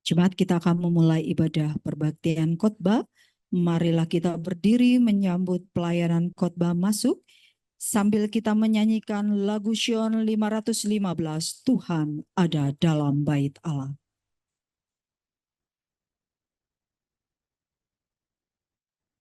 Jemaat, kita akan memulai ibadah perbaktian khotbah. Marilah kita berdiri menyambut pelayanan khotbah masuk sambil kita menyanyikan lagu Syion 515, Tuhan ada dalam bait Allah.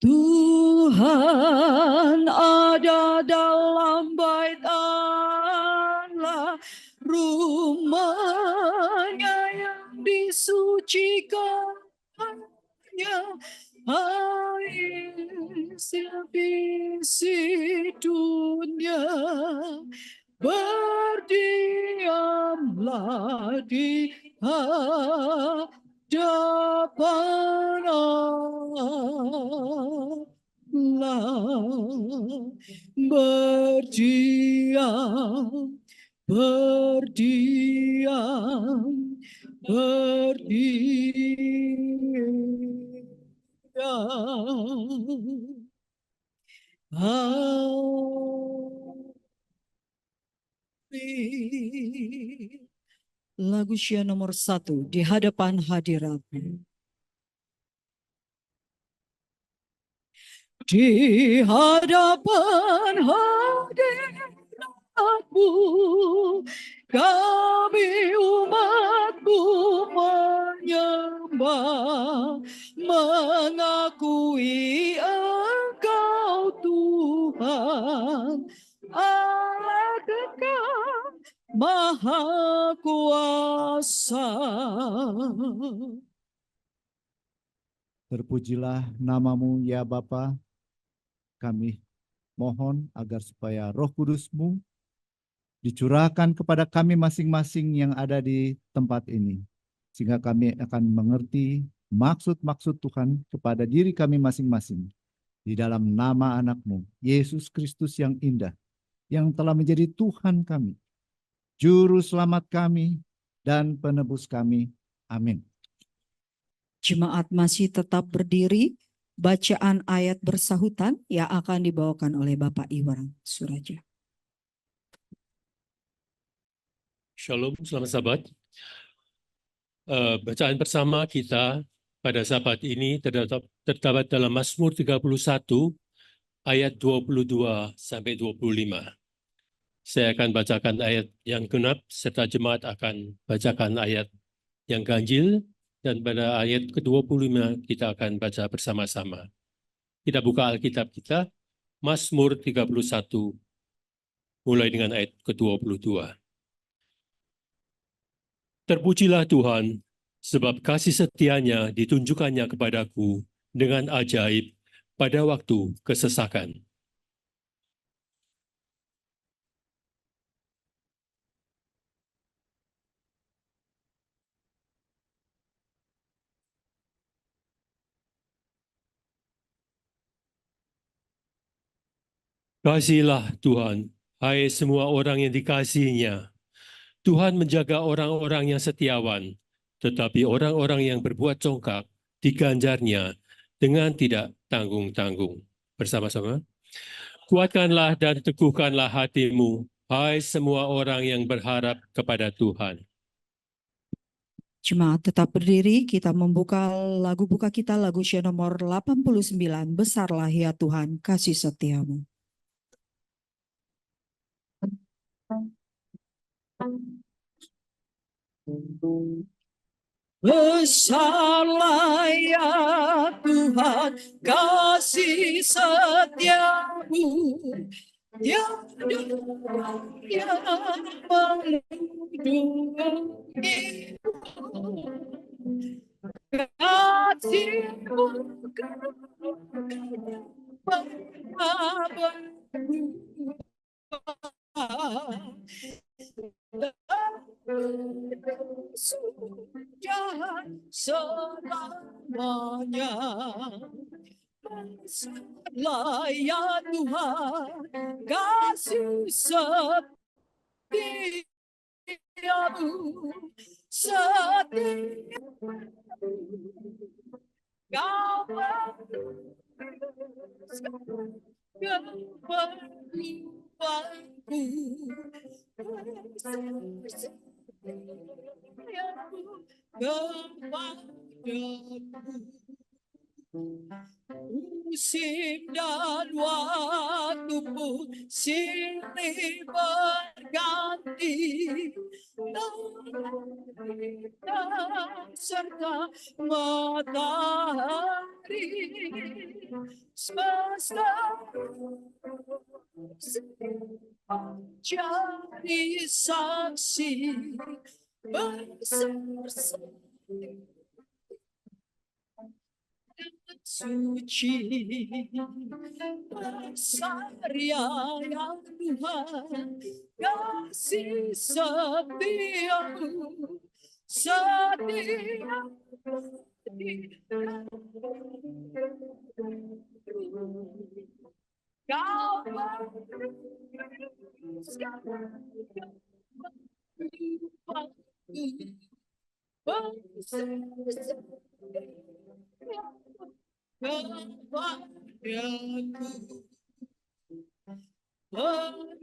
Tuhan ada dalam bait Allah, rumahnya yang disucikannya, air silbisi dunia. Berdiamlah di hadapan Allah, berdiam, Lagu Syion nomor 1, di hadapan hadirat-Mu. Di hadapan hadirat-Mu, kami umat-Mu menyembah, mengakui Engkau Tuhan, Allah kekal, Maha Kuasa. Terpujilah nama-Mu ya Bapa. Kami mohon agar supaya Roh Kudus-Mu dicurahkan kepada kami masing-masing yang ada di tempat ini, sehingga kami akan mengerti maksud-maksud Tuhan kepada diri kami masing-masing. Di dalam nama anak-Mu, Yesus Kristus yang indah, yang telah menjadi Tuhan kami, Juru Selamat kami, dan Penebus kami. Amin. Jemaat masih tetap berdiri. Bacaan ayat bersahutan yang akan dibawakan oleh Bapak Iwan Suraja. Shalom, selamat sahabat. Bacaan bersama kita pada sahabat ini terdapat dalam Mazmur 31 ayat 22 sampai 25. Saya akan bacakan ayat yang genap serta jemaat akan bacakan ayat yang ganjil, dan pada ayat ke-25 kita akan baca bersama-sama. Kita buka Alkitab kita, Mazmur 31 mulai dengan ayat ke-22. Terpujilah Tuhan, sebab kasih setia-Nya ditunjukkannya kepadaku dengan ajaib pada waktu kesesakan. Kasihilah Tuhan, hai semua orang yang dikasihi-Nya. Tuhan menjaga orang-orang yang setiawan, tetapi orang-orang yang berbuat congkak diganjar-Nya dengan tidak tanggung-tanggung. Bersama-sama. Kuatkanlah dan teguhkanlah hatimu, hai semua orang yang berharap kepada Tuhan. Jemaat tetap berdiri, kita membuka lagu buka kita, lagu Syion nomor 89, Besarlah ya Tuhan kasih setiamu. Besarlah ya Tuhan kasih setiamu, yang melindungi kasih-Mu sudah selamanya. Besarlah ya Tuhan kasih setiamu, Kau keperluanku, Musim dan waktu pun silih berganti, dan serta matahari semesta jadi saksi bersama suci Saria yang Tuhan, kasih setiamu setia kau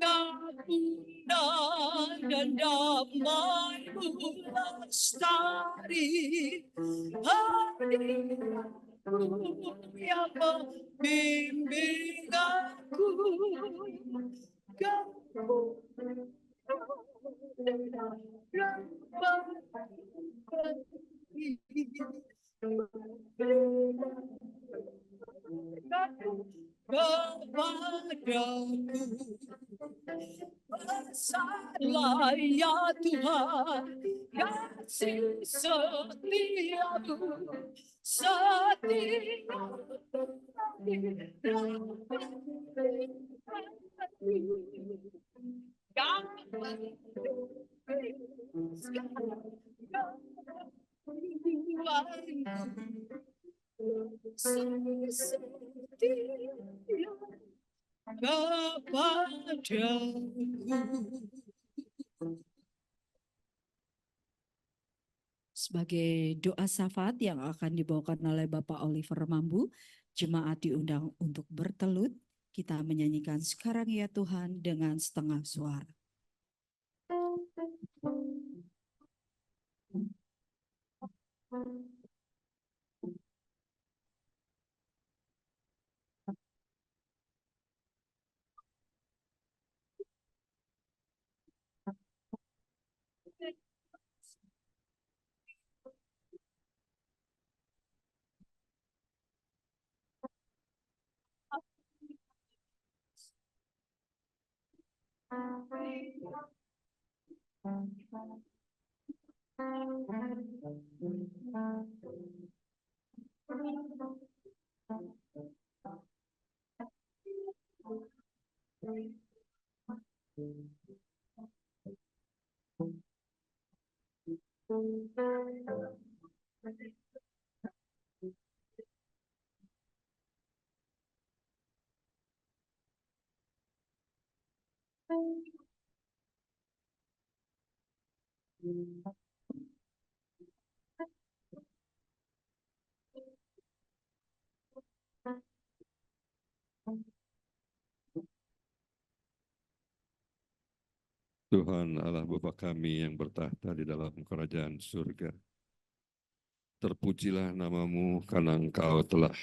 pengampunan dan damai-Mu lestari, hadirat-Mu yang membimbing aku, Salah ya Tuhan, kasih setiamu setia Sebagai doa syafaat yang akan dibawakan oleh Bapak Oliver Mambu, jemaat diundang untuk bertelut. Kita menyanyikan Sekarang Ya Tuhan dengan setengah suara. Tuhan Allah Bapa kami yang bertahta di dalam kerajaan surga. Terpujilah nama-Mu karena Engkau telah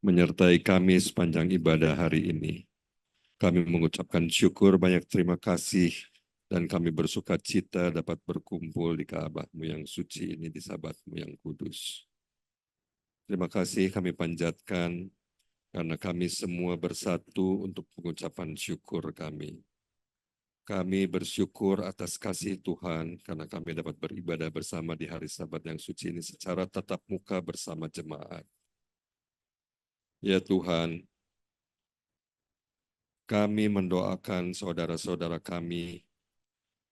menyertai kami sepanjang ibadah hari ini. Kami mengucapkan syukur, banyak terima kasih, dan kami bersuka cita dapat berkumpul di Ka'bah-Mu yang suci ini, di Sabat-Mu yang kudus. Terima kasih kami panjatkan karena kami semua bersatu untuk pengucapan syukur kami. Kami bersyukur atas kasih Tuhan karena kami dapat beribadah bersama di hari Sabat yang suci ini secara tatap muka bersama jemaat. Ya Tuhan, kami mendoakan saudara-saudara kami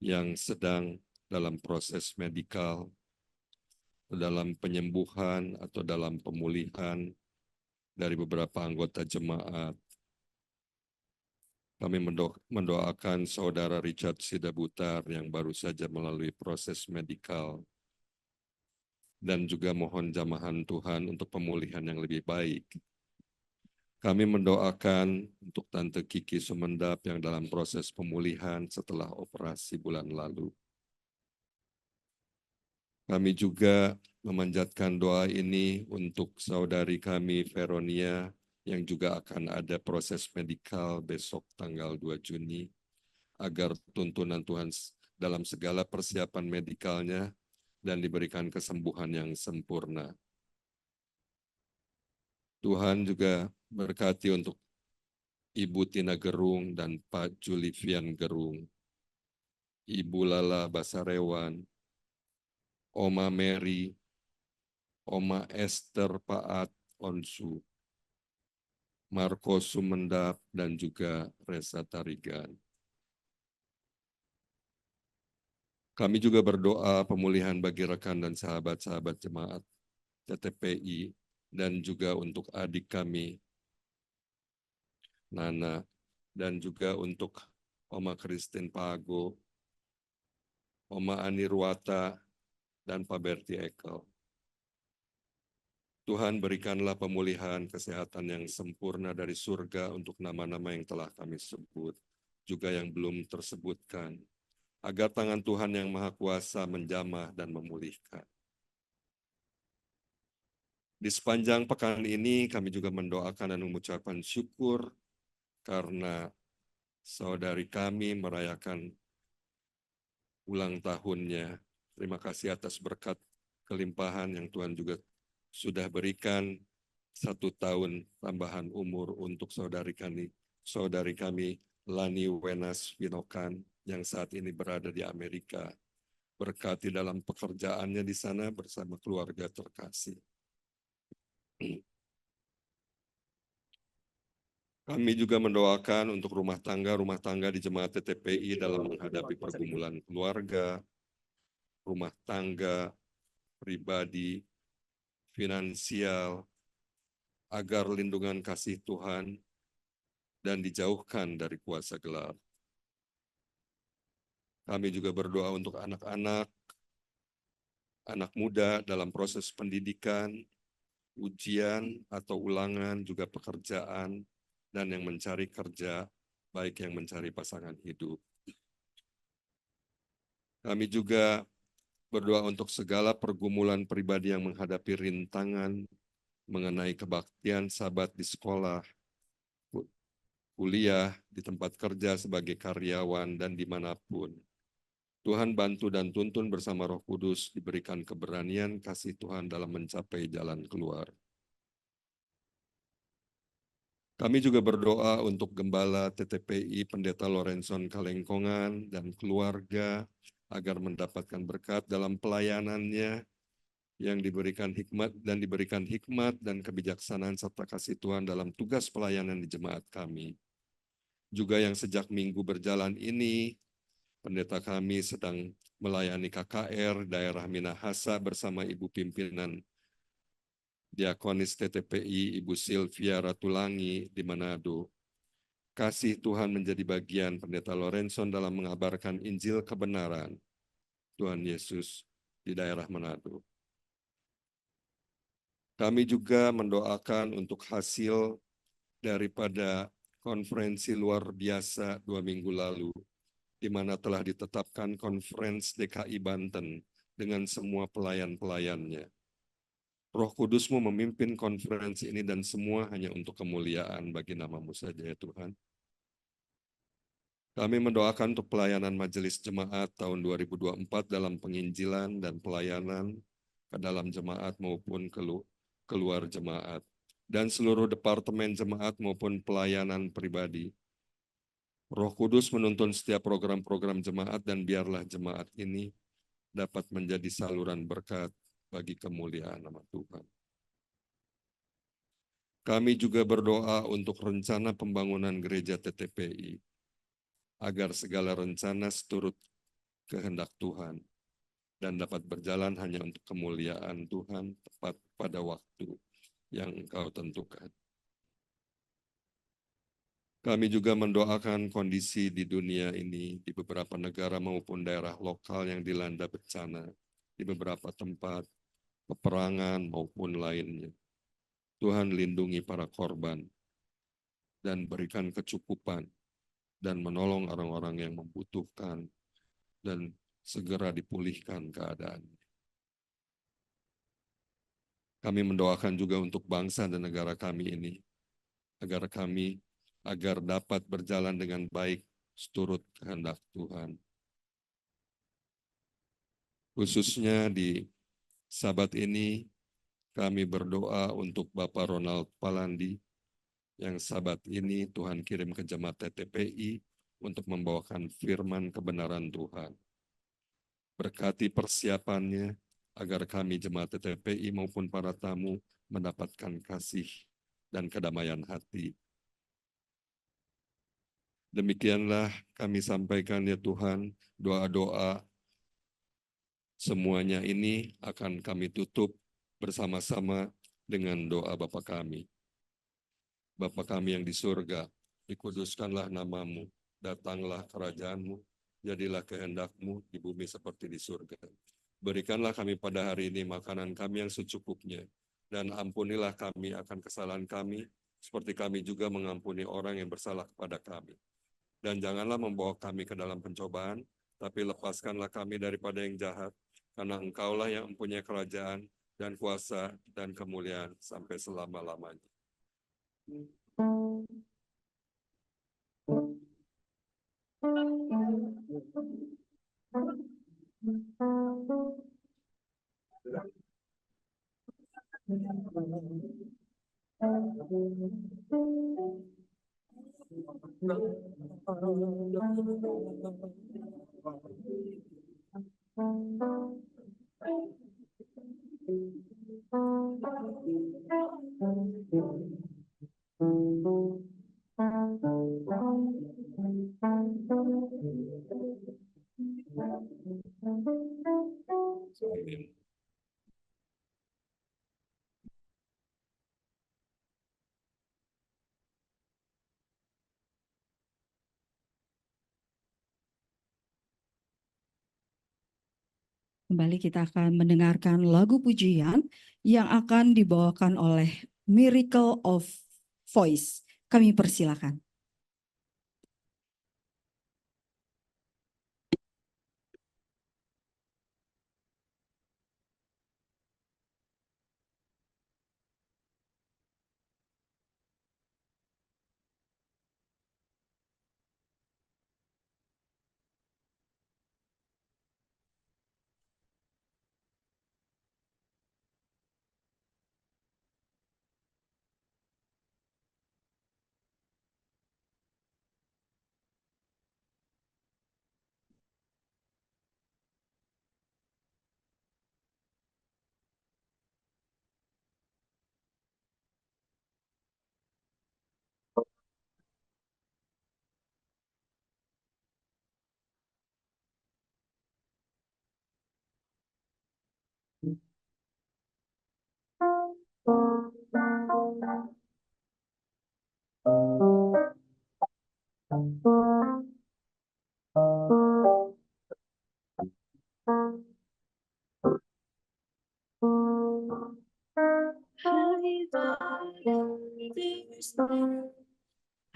yang sedang dalam proses medikal, dalam penyembuhan atau dalam pemulihan dari beberapa anggota jemaat. Kami mendoakan saudara Richard Sidabutar yang baru saja melalui proses medikal, dan juga mohon jamahan Tuhan untuk pemulihan yang lebih baik. Kami mendoakan untuk Tante Kiki Sumendap yang dalam proses pemulihan setelah operasi bulan lalu. Kami juga memanjatkan doa ini untuk saudari kami Veronia yang juga akan ada proses medikal besok tanggal 2 Juni, agar tuntunan Tuhan dalam segala persiapan medikalnya dan diberikan kesembuhan yang sempurna. Tuhan juga berkati untuk Ibu Tina Gerung dan Pak Julivian Gerung, Ibu Lala Basarewan, Oma Mary, Oma Esther Paat Onsu, Marco Sumendap, dan juga Reza Tarigan. Kami juga berdoa pemulihan bagi rekan dan sahabat-sahabat jemaat TTPI dan juga untuk adik kami, Nana, dan juga untuk Oma Christine Pago, Oma Ani Ruata, dan Pak Berti Ekel. Tuhan berikanlah pemulihan kesehatan yang sempurna dari surga untuk nama-nama yang telah kami sebut, juga yang belum tersebutkan, agar tangan Tuhan yang Maha Kuasa menjamah dan memulihkan. Di sepanjang pekan ini kami juga mendoakan dan mengucapkan syukur karena saudari kami merayakan ulang tahunnya. Terima kasih atas berkat kelimpahan yang Tuhan juga sudah berikan 1 tahun tambahan umur untuk saudari kami Lani Wenas Winokan yang saat ini berada di Amerika. Berkati dalam pekerjaannya di sana bersama keluarga terkasih. Kami juga mendoakan untuk rumah tangga di jemaat TTPI dalam menghadapi pergumulan keluarga, rumah tangga, pribadi, finansial, agar lindungan kasih Tuhan dan dijauhkan dari kuasa gelap. Kami juga berdoa untuk anak-anak, anak muda dalam proses pendidikan, ujian atau ulangan, juga pekerjaan, dan yang mencari kerja, baik yang mencari pasangan hidup. Kami juga berdoa untuk segala pergumulan pribadi yang menghadapi rintangan mengenai kebaktian sahabat di sekolah, kuliah, di tempat kerja sebagai karyawan, dan dimanapun. Tuhan bantu dan tuntun bersama Roh Kudus, diberikan keberanian kasih Tuhan dalam mencapai jalan keluar. Kami juga berdoa untuk Gembala TTPI Pendeta Lorenzon Kalengkongan dan keluarga agar mendapatkan berkat dalam pelayanannya, yang diberikan hikmat dan kebijaksanaan serta kasih Tuhan dalam tugas pelayanan di jemaat kami. Juga yang sejak minggu berjalan ini, pendeta kami sedang melayani KKR daerah Minahasa bersama Ibu Pimpinan Diakonis TTPI, Ibu Sylvia Ratulangi di Manado. Kasih Tuhan menjadi bagian pendeta Lorenzon dalam mengabarkan Injil kebenaran Tuhan Yesus di daerah Manado. Kami juga mendoakan untuk hasil daripada konferensi luar biasa 2 minggu lalu, di mana telah ditetapkan konferensi DKI Banten dengan semua pelayan-pelayannya. Roh Kudus-Mu memimpin konferensi ini dan semua hanya untuk kemuliaan bagi nama-Mu saja ya Tuhan. Kami mendoakan untuk pelayanan Majelis Jemaat tahun 2024 dalam penginjilan dan pelayanan ke dalam jemaat maupun keluar jemaat, dan seluruh departemen jemaat maupun pelayanan pribadi. Roh Kudus menuntun setiap program-program jemaat dan biarlah jemaat ini dapat menjadi saluran berkat bagi kemuliaan nama Tuhan. Kami juga berdoa untuk rencana pembangunan gereja TTPI, agar segala rencana seturut kehendak Tuhan dan dapat berjalan hanya untuk kemuliaan Tuhan tepat pada waktu yang Engkau tentukan. Kami juga mendoakan kondisi di dunia ini, di beberapa negara maupun daerah lokal yang dilanda bencana, di beberapa tempat, peperangan maupun lainnya. Tuhan lindungi para korban dan berikan kecukupan dan menolong orang-orang yang membutuhkan dan segera dipulihkan keadaan. Kami mendoakan juga untuk bangsa dan negara kami ini, agar dapat berjalan dengan baik seturut kehendak Tuhan. Khususnya di Sabat ini, kami berdoa untuk Bapak Ronald Palandi, yang Sabat ini Tuhan kirim ke jemaat TTPI untuk membawakan firman kebenaran Tuhan. Berkati persiapannya, agar kami jemaat TTPI maupun para tamu mendapatkan kasih dan kedamaian hati. Demikianlah kami sampaikan ya Tuhan, doa-doa semuanya ini akan kami tutup bersama-sama dengan doa Bapa kami. Bapa kami yang di surga, dikuduskanlah namamu, datanglah kerajaanmu, jadilah kehendak-Mu di bumi seperti di surga. Berikanlah kami pada hari ini makanan kami yang secukupnya, dan ampunilah kami akan kesalahan kami, seperti kami juga mengampuni orang yang bersalah kepada kami. Dan janganlah membawa kami ke dalam pencobaan, tapi lepaskanlah kami daripada yang jahat, karena Engkaulah yang mempunyai kerajaan dan kuasa dan kemuliaan sampai selama-lamanya. Amin. Kembali kita akan mendengarkan lagu pujian yang akan dibawakan oleh Miracle of Voice. Kami persilakan.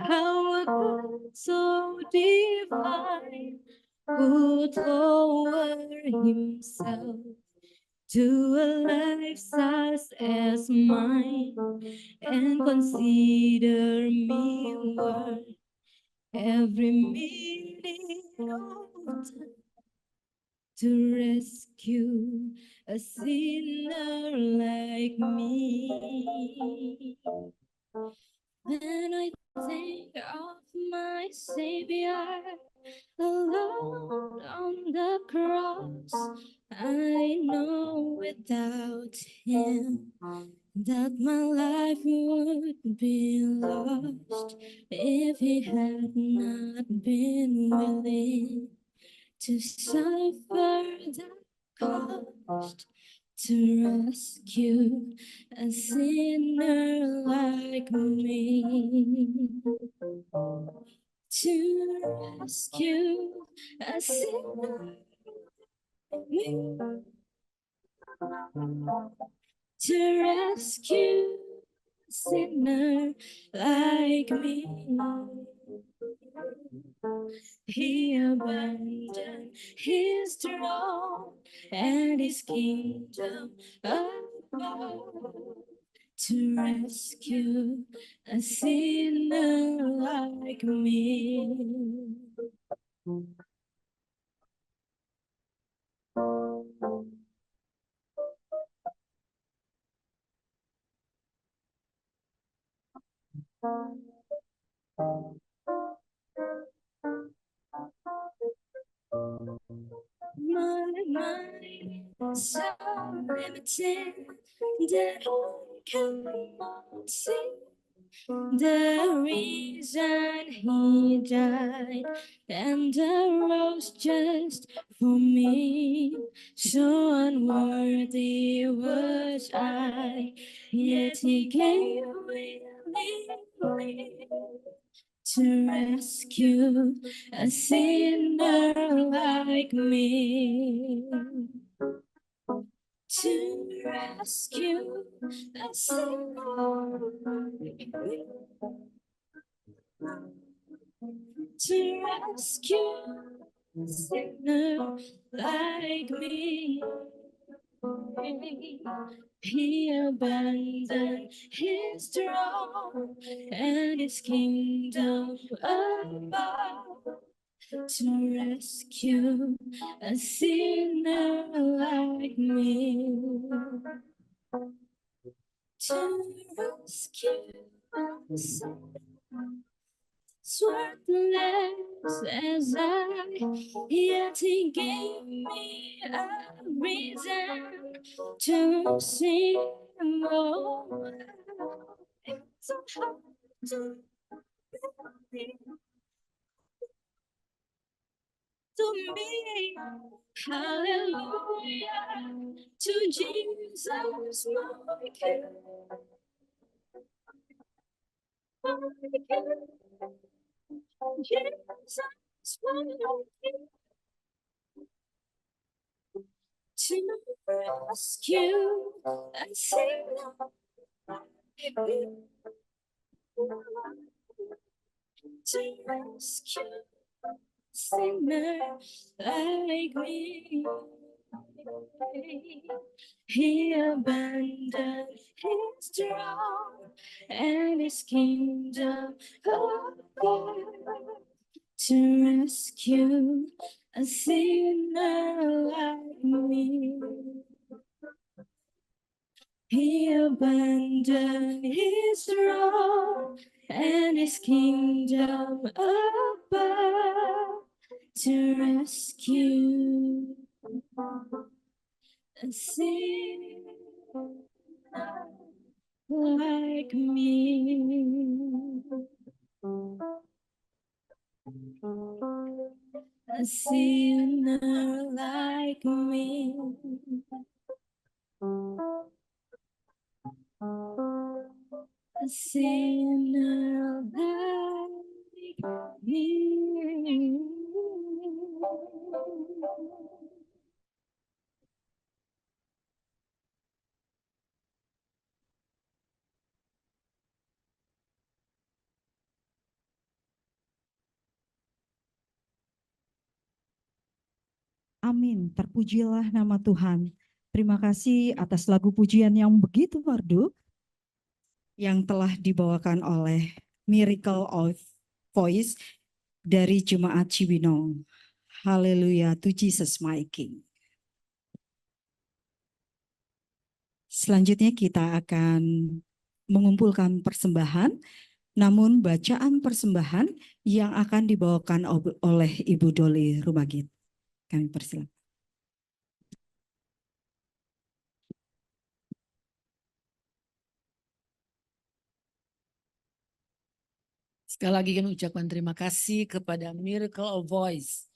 How a God so divine would lower himself to a life such as mine and consider me worth every minute of time to rescue a sinner like me. When I think of my Savior alone on the cross, I know without him that my life would be lost if he had not been willing to suffer the cost to rescue a sinner like me. To rescue a sinner like me. To rescue a sinner like me. He abandoned his throne and his kingdom above to rescue a sinner like me. My mind is so limited that I cannot see the reason he died and rose just for me. So unworthy was I, yet he gave willingly to rescue a sinner like me. To rescue a sinner like me. To rescue a sinner like me. He abandoned his throne and his kingdom above to rescue a sinner like me. To rescue a sinner worthless as I, yet he gave me a reason to sing. Oh, it's so hard to believe to me. Hallelujah to Jesus, my King. Jesus, my King. To rescue a sinner like me. To rescue a sinner like me. He abandoned his throne and his kingdom above to rescue a sinner like me. He abandoned his throne and his kingdom above to rescue a sinner like me. A sinner like me. A sinner like me. Amin. Terpujilah nama Tuhan. Terima kasih atas lagu pujian yang begitu merdu yang telah dibawakan oleh Miracle of Voice dari Jemaat Cibinong. Haleluya to Jesus my King. Selanjutnya kita akan mengumpulkan persembahan, namun bacaan persembahan yang akan dibawakan oleh Ibu Doli Rumagit. Kami persilakan. Sekali lagi kami ucapkan terima kasih kepada Miracle of Voice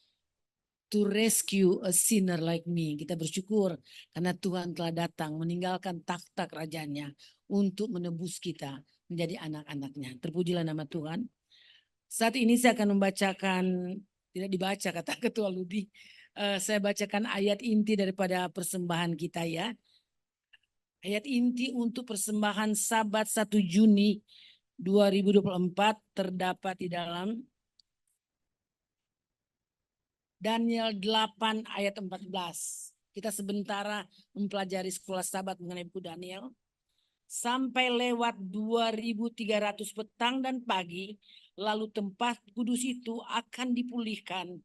to rescue a sinner like me. Kita bersyukur karena Tuhan telah datang meninggalkan takhta kerajaannya untuk menebus kita menjadi anak-anaknya. Terpujilah nama Tuhan. Saat ini saya akan membacakan, tidak dibaca kata Ketua Ludi, saya bacakan ayat inti daripada persembahan kita ya. Ayat inti untuk persembahan Sabat 1 Juni 2024 terdapat di dalam Daniel 8 ayat 14. Kita sebentar mempelajari sekolah Sabat mengenai buku Daniel. Sampai lewat 2300 petang dan pagi, lalu tempat kudus itu akan dipulihkan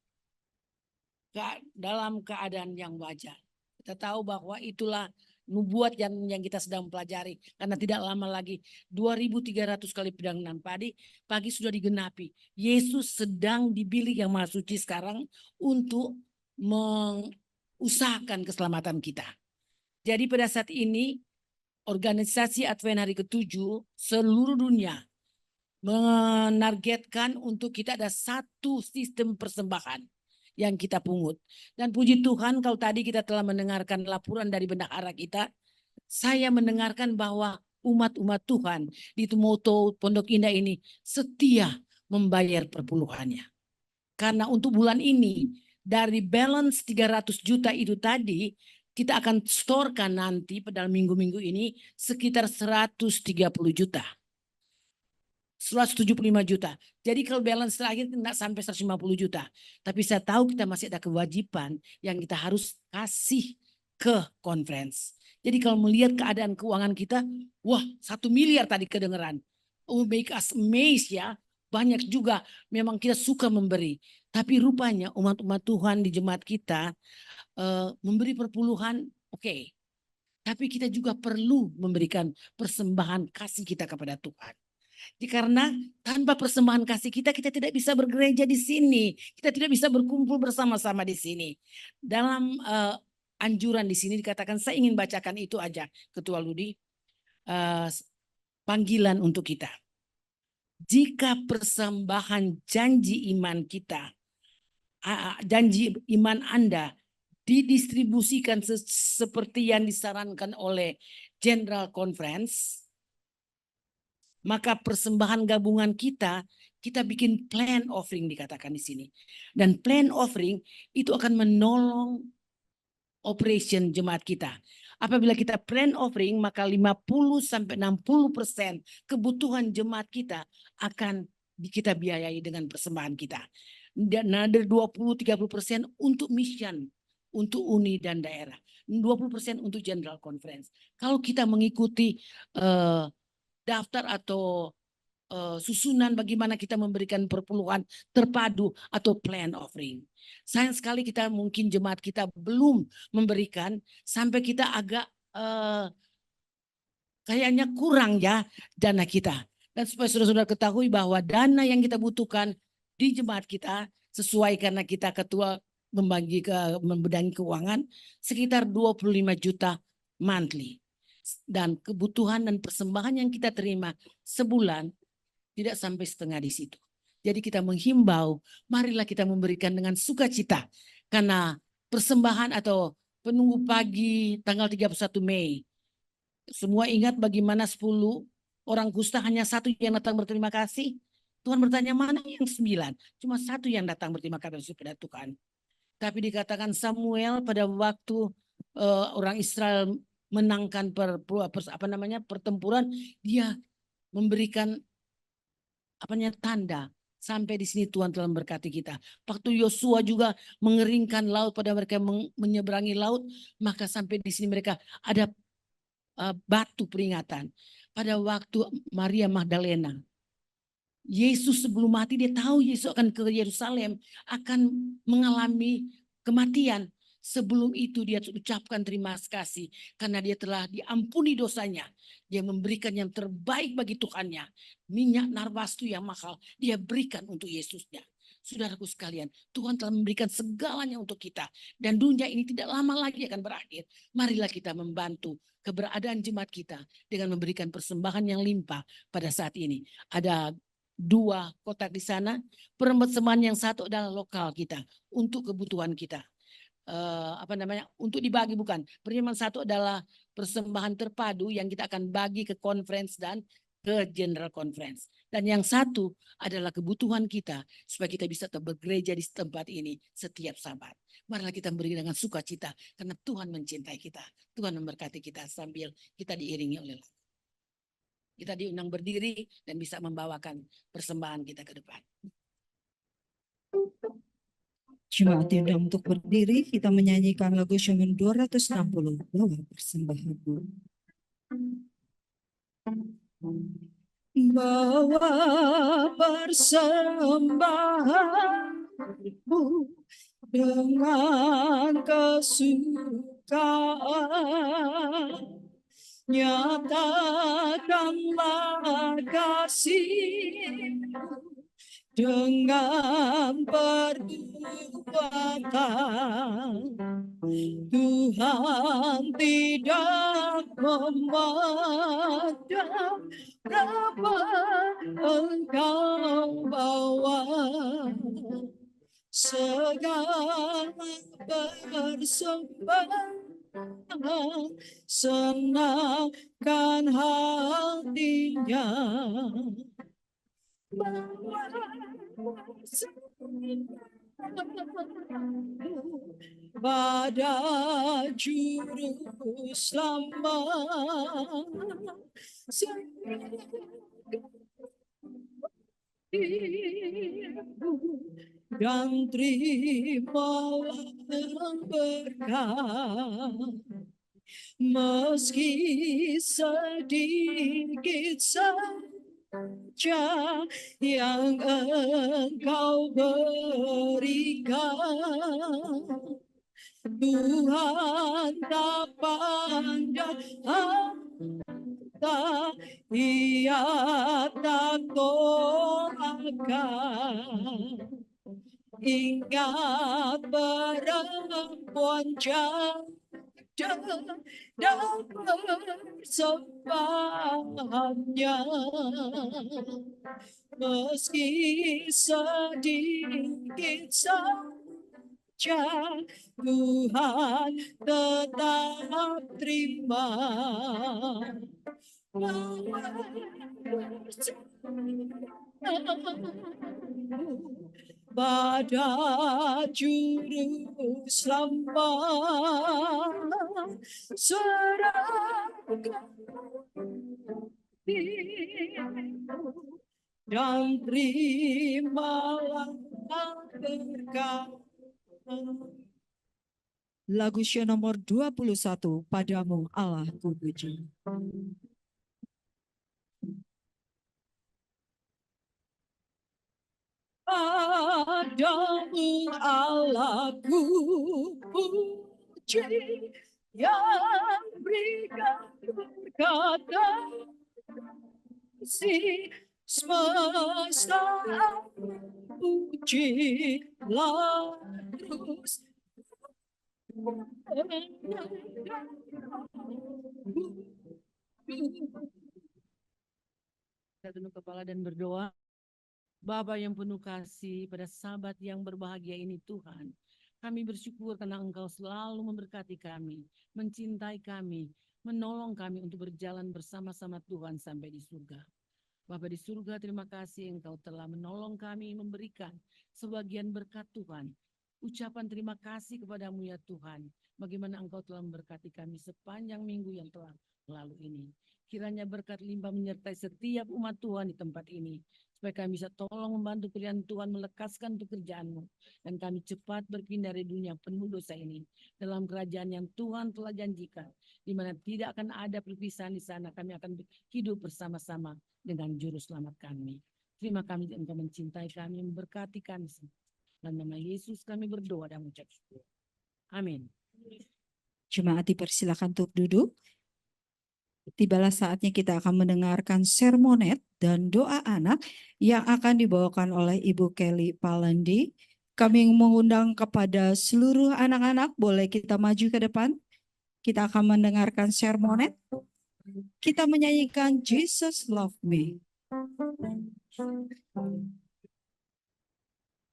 dalam keadaan yang wajar. Kita tahu bahwa itulah nubuat yang kita sedang pelajari. Karena tidak lama lagi 2300 kali pedang dan pagi sudah digenapi. Yesus sedang dibilik yang Maha Suci sekarang untuk mengusahakan keselamatan kita. Jadi pada saat ini organisasi Advent hari ke-7 seluruh dunia menargetkan untuk kita ada satu sistem persembahan yang kita pungut. Dan puji Tuhan kalau tadi kita telah mendengarkan laporan dari bendahara kita, saya mendengarkan bahwa umat-umat Tuhan di Tumoto Pondok Indah ini setia membayar perpuluhannya. Karena untuk bulan ini dari balance 300 juta itu tadi, kita akan storekan nanti pada minggu-minggu ini sekitar 130 juta. 175 juta. Jadi kalau balance terakhir tidak sampai 150 juta. Tapi saya tahu kita masih ada kewajiban yang kita harus kasih ke conference. Jadi kalau melihat keadaan keuangan kita, wah 1 miliar tadi kedengeran. Oh, make us amazed ya. Banyak juga memang kita suka memberi. Tapi rupanya umat-umat Tuhan di jemaat kita memberi perpuluhan, oke. Tapi kita juga perlu memberikan persembahan kasih kita kepada Tuhan. Karena tanpa persembahan kasih kita tidak bisa bergereja di sini. Kita tidak bisa berkumpul bersama-sama di sini. Dalam anjuran di sini dikatakan, saya ingin bacakan itu aja, Ketua Ludi. Panggilan untuk kita. Jika persembahan janji iman kita, janji iman Anda didistribusikan seperti yang disarankan oleh General Conference, maka persembahan gabungan kita bikin plan offering dikatakan di sini. Dan plan offering itu akan menolong operation jemaat kita. Apabila kita plan offering, maka 50-60% kebutuhan jemaat kita akan kita biayai dengan persembahan kita. Dan ada 20-30% untuk mission, untuk uni dan daerah. 20% untuk General Conference. Kalau kita mengikuti daftar atau susunan bagaimana kita memberikan perpuluhan terpadu atau plan offering. Sayang sekali kita mungkin jemaat kita belum memberikan sampai kita agak kayaknya kurang ya dana kita. Dan supaya saudara-saudara ketahui bahwa dana yang kita butuhkan di jemaat kita sesuai karena kita ketua membedangi keuangan sekitar 25 juta monthly. Dan kebutuhan dan persembahan yang kita terima sebulan tidak sampai setengah di situ. Jadi kita menghimbau, marilah kita memberikan dengan sukacita. Karena persembahan atau penunggu pagi tanggal 31 Mei. Semua ingat bagaimana 10 orang kusta hanya 1 yang datang berterima kasih. Tuhan bertanya mana yang 9? Cuma 1 yang datang berterima kasih kepada Tuhan. Tapi dikatakan Samuel pada waktu orang Israel menangkan pertempuran, dia memberikan tanda sampai di sini Tuhan telah memberkati kita. Waktu Yosua juga mengeringkan laut pada mereka menyeberangi laut, maka sampai di sini mereka ada batu peringatan. Pada waktu Maria Magdalena, Yesus sebelum mati dia tahu Yesus akan ke Yerusalem, akan mengalami kematian. Sebelum itu dia ucapkan terima kasih karena dia telah diampuni dosanya. Dia memberikan yang terbaik bagi Tuhannya. Minyak narwastu yang mahal dia berikan untuk Yesusnya. Saudaraku sekalian, Tuhan telah memberikan segalanya untuk kita. Dan dunia ini tidak lama lagi akan berakhir. Marilah kita membantu keberadaan jemaat kita dengan memberikan persembahan yang limpah pada saat ini. Ada 2 kotak di sana. Persembahan yang satu adalah lokal kita untuk kebutuhan kita. Untuk dibagi bukan. Persembahan satu adalah persembahan terpadu yang kita akan bagi ke conference dan ke General Conference. Dan yang satu adalah kebutuhan kita supaya kita bisa bergereja di tempat ini setiap Sabat. Marilah kita beri dengan sukacita karena Tuhan mencintai kita. Tuhan memberkati kita sambil kita diiringi oleh lagu. Kita diundang berdiri dan bisa membawakan persembahan kita ke depan. Jemaat diundang untuk berdiri, kita menyanyikan lagu Syaman 260, bawa persembahanmu. Bawa persembahanmu dengan kesukaan. Nyatakanlah kasih-Mu dengan perbuatan. Tuhan tidak memandang berapa engkau bawa. Segala persembahan senangkan hatinya. Pada juru selamat dan terimalah berkat. Meski sedikit saja yang engkau berikan, Tuhan tak pandang harta, Ia tak tolakkan. Ingat perempuan janda dan persembahannya. Meski sedikit saja, Tuhan tetap terima. Pada juru selamat serahkan dirimu dan terimalah berkat. Lagu Syair nomor 21, Padamu Allah ku puji. Padamu Allah ku puji, yang berikan berkata si semesta, pujilah terus. Kita tunduk kepala dan berdoa. Bapa yang penuh kasih, pada sahabat yang berbahagia ini Tuhan, kami bersyukur karena Engkau selalu memberkati kami, mencintai kami, menolong kami untuk berjalan bersama-sama Tuhan sampai di surga. Bapa di surga, terima kasih Engkau telah menolong kami, memberikan sebagian berkat Tuhan. Ucapan terima kasih kepadamu ya Tuhan, bagaimana Engkau telah memberkati kami sepanjang minggu yang telah lalu ini. Kiranya berkat limpah menyertai setiap umat Tuhan di tempat ini, supaya kami bisa tolong membantu pilihan Tuhan melekaskan pekerjaan-Mu, dan kami cepat berpindah dari dunia penuh dosa ini dalam kerajaan yang Tuhan telah janjikan, di mana tidak akan ada perpisahan di sana. Kami akan hidup bersama-sama dengan juru selamat kami. Terima kasih Engkau mencintai kami, memberkati kami. Dalam nama Yesus kami berdoa dan mengucap syukur. Amin. Jemaat dipersilakan untuk duduk. Tibalah saatnya kita akan mendengarkan sermonet dan doa anak yang akan dibawakan oleh Ibu Kelly Palandi. Kami mengundang kepada seluruh anak-anak, boleh kita maju ke depan. Kita akan mendengarkan sermonet. Kita menyanyikan Jesus Love Me.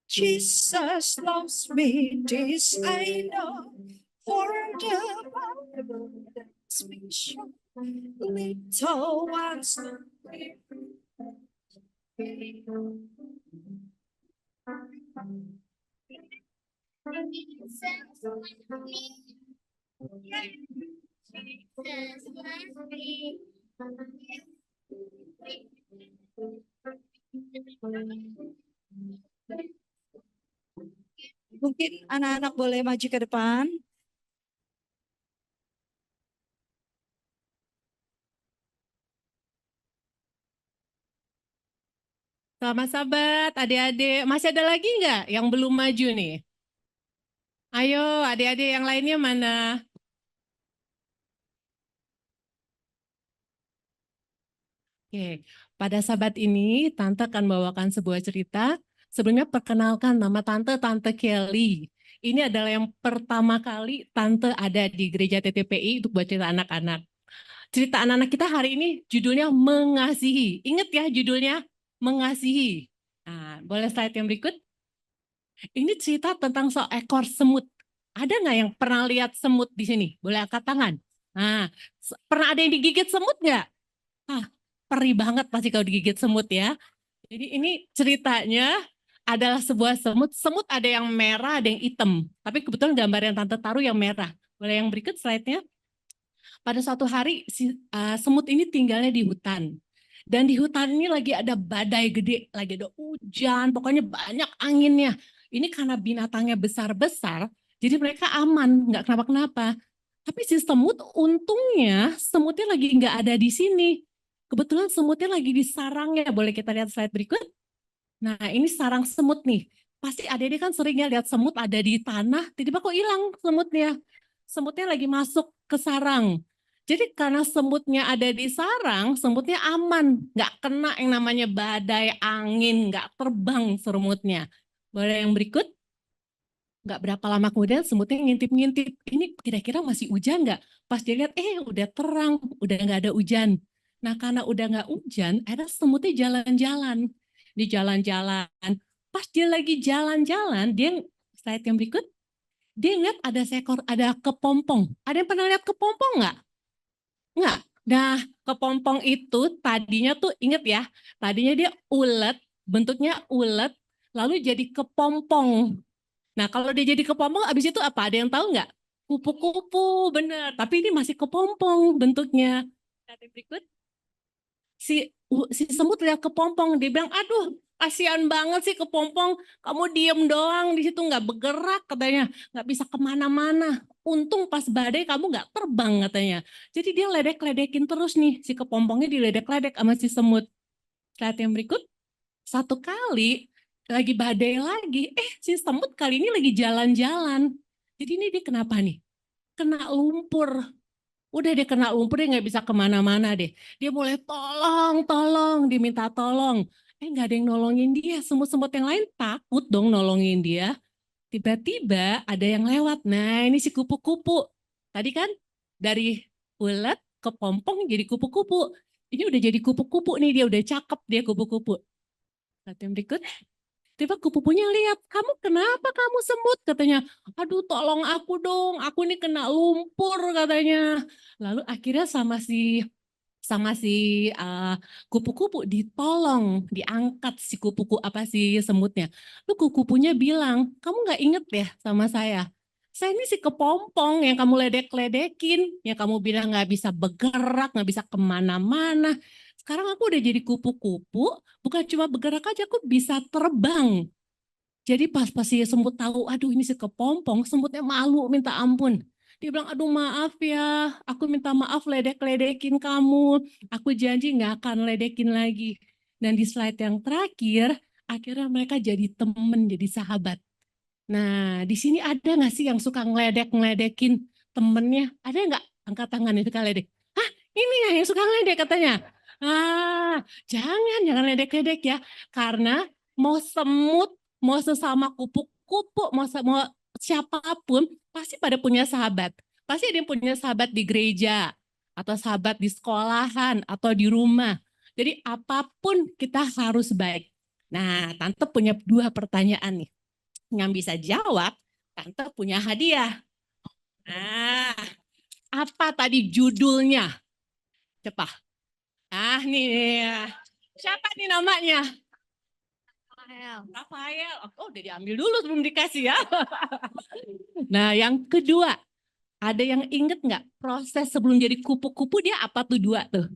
Jesus loves me, this I know, for the Bible lets me show. Little ones Mungkin anak-anak boleh maju ke depan. Selamat sahabat, adik-adik. Masih ada lagi nggak yang belum maju nih? Ayo, adik-adik yang lainnya mana? Oke, pada sahabat ini Tante akan bawakan sebuah cerita. Sebelumnya perkenalkan nama Tante, Tante Kelly. Ini adalah yang pertama kali Tante ada di gereja TTPI untuk buat cerita anak-anak. Cerita anak-anak kita hari ini judulnya Mengasihi. Ingat ya judulnya? Mengasihi. Nah, boleh slide yang berikut? Ini cerita tentang seekor semut. Ada nggak yang pernah lihat semut di sini? Boleh angkat tangan. Nah, pernah ada yang digigit semut nggak? Ah, perih banget pasti kalau digigit semut ya. Jadi ini ceritanya adalah sebuah semut. Semut ada yang merah, ada yang hitam. Tapi kebetulan gambar yang Tante taruh yang merah. Boleh yang berikut slide-nya? Pada suatu hari semut ini tinggalnya di hutan. Dan di hutan ini lagi ada badai gede, lagi ada hujan, pokoknya banyak anginnya. Ini karena binatangnya besar-besar, jadi mereka aman, nggak kenapa-kenapa. Tapi si semut, untungnya semutnya lagi nggak ada di sini. Kebetulan semutnya lagi di sarangnya. Boleh kita lihat slide berikut? Nah, ini sarang semut nih. Pasti adik-adik kan seringnya lihat semut ada di tanah, tiba-tiba kok hilang semutnya. Semutnya lagi masuk ke sarang. Jadi karena semutnya ada di sarang, semutnya aman. Nggak kena yang namanya badai, angin, nggak terbang semutnya. Boleh yang berikut? Nggak berapa lama kemudian semutnya ngintip-ngintip. Ini kira-kira masih hujan nggak? Pas dia lihat, udah terang, udah nggak ada hujan. Nah karena udah nggak hujan, akhirnya semutnya jalan-jalan. Di jalan-jalan. Pas dia lagi jalan-jalan, dia slide yang berikut, dia lihat ada seekor, ada kepompong. Ada yang pernah lihat kepompong nggak? Nggak. Nah, kepompong itu tadinya tuh inget ya, tadinya dia ulet, bentuknya ulet, lalu jadi kepompong. Nah, kalau dia jadi kepompong, abis itu apa? Ada yang tahu nggak? Kupu-kupu, bener. Tapi ini masih kepompong bentuknya. Lihat yang berikut. Si semut lihat kepompong, dia bilang, aduh, kasihan banget sih kepompong. Kamu diem doang di situ nggak bergerak katanya, nggak bisa kemana-mana. Untung pas badai kamu nggak terbang katanya. Jadi dia ledek-ledekin terus nih, si kepompongnya diledek-ledek sama si semut. Lihat yang berikut. Satu kali lagi badai lagi, si semut kali ini lagi jalan-jalan. Jadi ini dia kenapa nih? Kena lumpur. Udah dia kena lumpur, dia nggak bisa kemana-mana deh. Dia mulai tolong, diminta tolong. Nggak ada yang nolongin dia. Semut-semut yang lain takut dong nolongin dia. Tiba-tiba ada yang lewat. Nah ini si kupu-kupu. Tadi kan dari ulet ke pompong jadi kupu-kupu. Ini udah jadi kupu-kupu nih, dia udah cakep dia kupu-kupu. Lihat yang berikut. Tiba kupu-kupunya lihat, kamu kenapa kamu semut? Katanya, aduh tolong aku dong, aku ini kena lumpur katanya. Lalu akhirnya sama si kupu-kupu ditolong, diangkat si kupu-kupu apa si semutnya. Lalu kupu-kupunya bilang, kamu nggak inget ya sama saya? Saya ini si kepompong yang kamu ledek-ledekin, yang kamu bilang nggak bisa bergerak, nggak bisa kemana-mana. Sekarang aku udah jadi kupu-kupu, bukan cuma bergerak aja, aku bisa terbang. Jadi pas si semut tahu, aduh ini si kepompong, semutnya malu minta ampun. Dia bilang, aduh maaf ya, aku minta maaf ledek-ledekin kamu. Aku janji nggak akan ledekin lagi. Dan di slide yang terakhir, akhirnya mereka jadi temen, jadi sahabat. Nah, di sini ada nggak sih yang suka ngeledek-ngeledekin temennya? Ada nggak angkat tangan yang suka ledek? Hah, ini ya yang suka ngeledek katanya. Jangan ledek-ledek ya. Karena mau semut, mau sesama kupu-kupu, mau siapapun, pasti pada punya sahabat. Pasti ada yang punya sahabat di gereja, atau sahabat di sekolahan, atau di rumah. Jadi apapun kita harus baik. Nah, Tante punya 2 pertanyaan nih. Yang bisa jawab, Tante punya hadiah. Nah, apa tadi judulnya? Cepat. Nih. Siapa nih namanya? Rafael. Oh, udah diambil dulu sebelum dikasih ya. Nah, yang kedua, ada yang inget nggak proses sebelum jadi kupu-kupu dia apa tuh 2 tuh?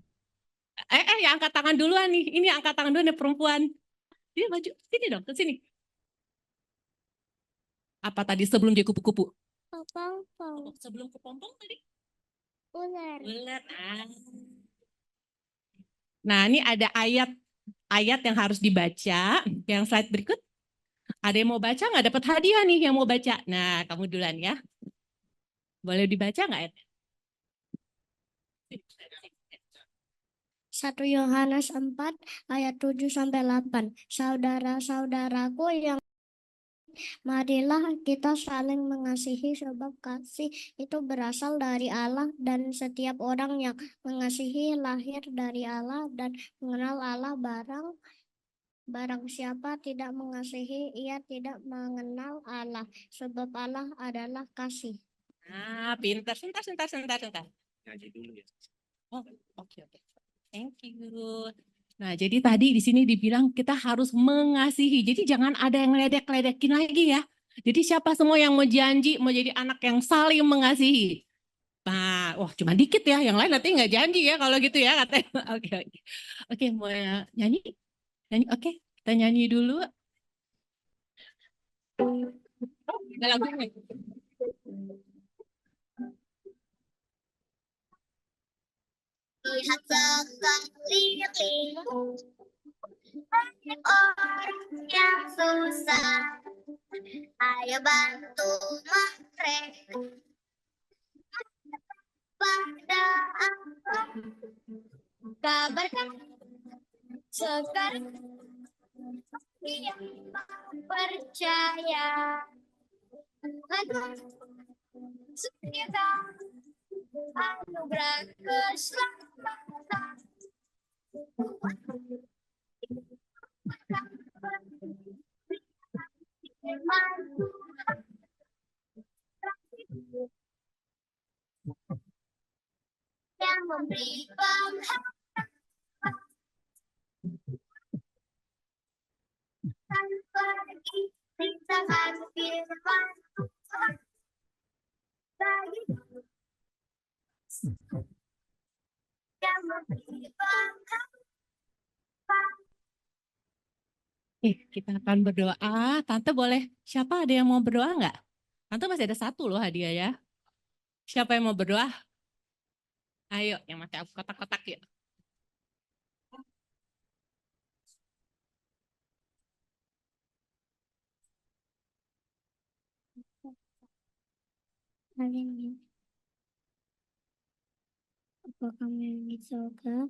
Yang angkat tangan duluan nih. Ini angkat tangan duluan nih perempuan. Dia maju, sini dong, ke sini. Apa tadi sebelum dia kupu-kupu? Pompong. Sebelum kepompong tadi? Ular. Ular. Nah, ini ada ayat yang harus dibaca. Yang slide berikut. Ada yang mau baca nggak? Dapat hadiah nih yang mau baca. Nah, kamu duluan ya. Boleh dibaca nggak ayat? 1 Yohanes 4 ayat 7-8. Saudara-saudaraku yang marilah kita saling mengasihi sebab kasih itu berasal dari Allah dan setiap orang yang mengasihi lahir dari Allah dan mengenal Allah. Barang siapa tidak mengasihi, ia tidak mengenal Allah, sebab Allah adalah kasih. Nah, pintar. Sebentar. Ngaji dulu ya. Oh, oke. Thank you. Nah, jadi tadi di sini dibilang kita harus mengasihi. Jadi jangan ada yang ledek-ledekin lagi ya. Jadi siapa semua yang mau janji mau jadi anak yang saling mengasihi. Nah, wah cuma dikit ya. Yang lain nanti nggak janji ya kalau gitu ya katanya. Oke. Oke, mau nyanyi? Nyanyi, oke. Kita nyanyi dulu. Ada lagunya. Lihat sekeliling, banyak orang yang susah. Ayo bantu mereka pada aku. Kabarkan sekarang yang percaya Tuhan sediakan anugerah keselamatan. Yang memberi pengharapan pergi rintangan firman Tuhan bagi yang memberi pengharapan. Kita akan berdoa. Tante boleh, siapa ada yang mau berdoa nggak? Tante masih ada satu loh hadiah ya. Siapa yang mau berdoa? Ayo, yang masih aku kotak-kotak yuk. Amin. Bapa kami yang di surga,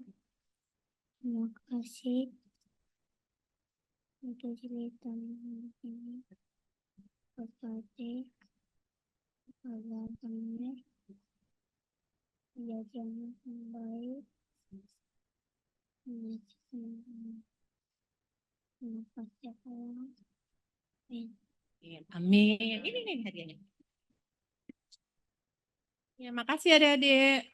terima kasih untuk cerita ini. Berkati agar kami menjadi anak yang baik, menjadi terima kasih Allah. Amin. Amin. Ini nih hadiahnya. Ya, makasih adik-adik.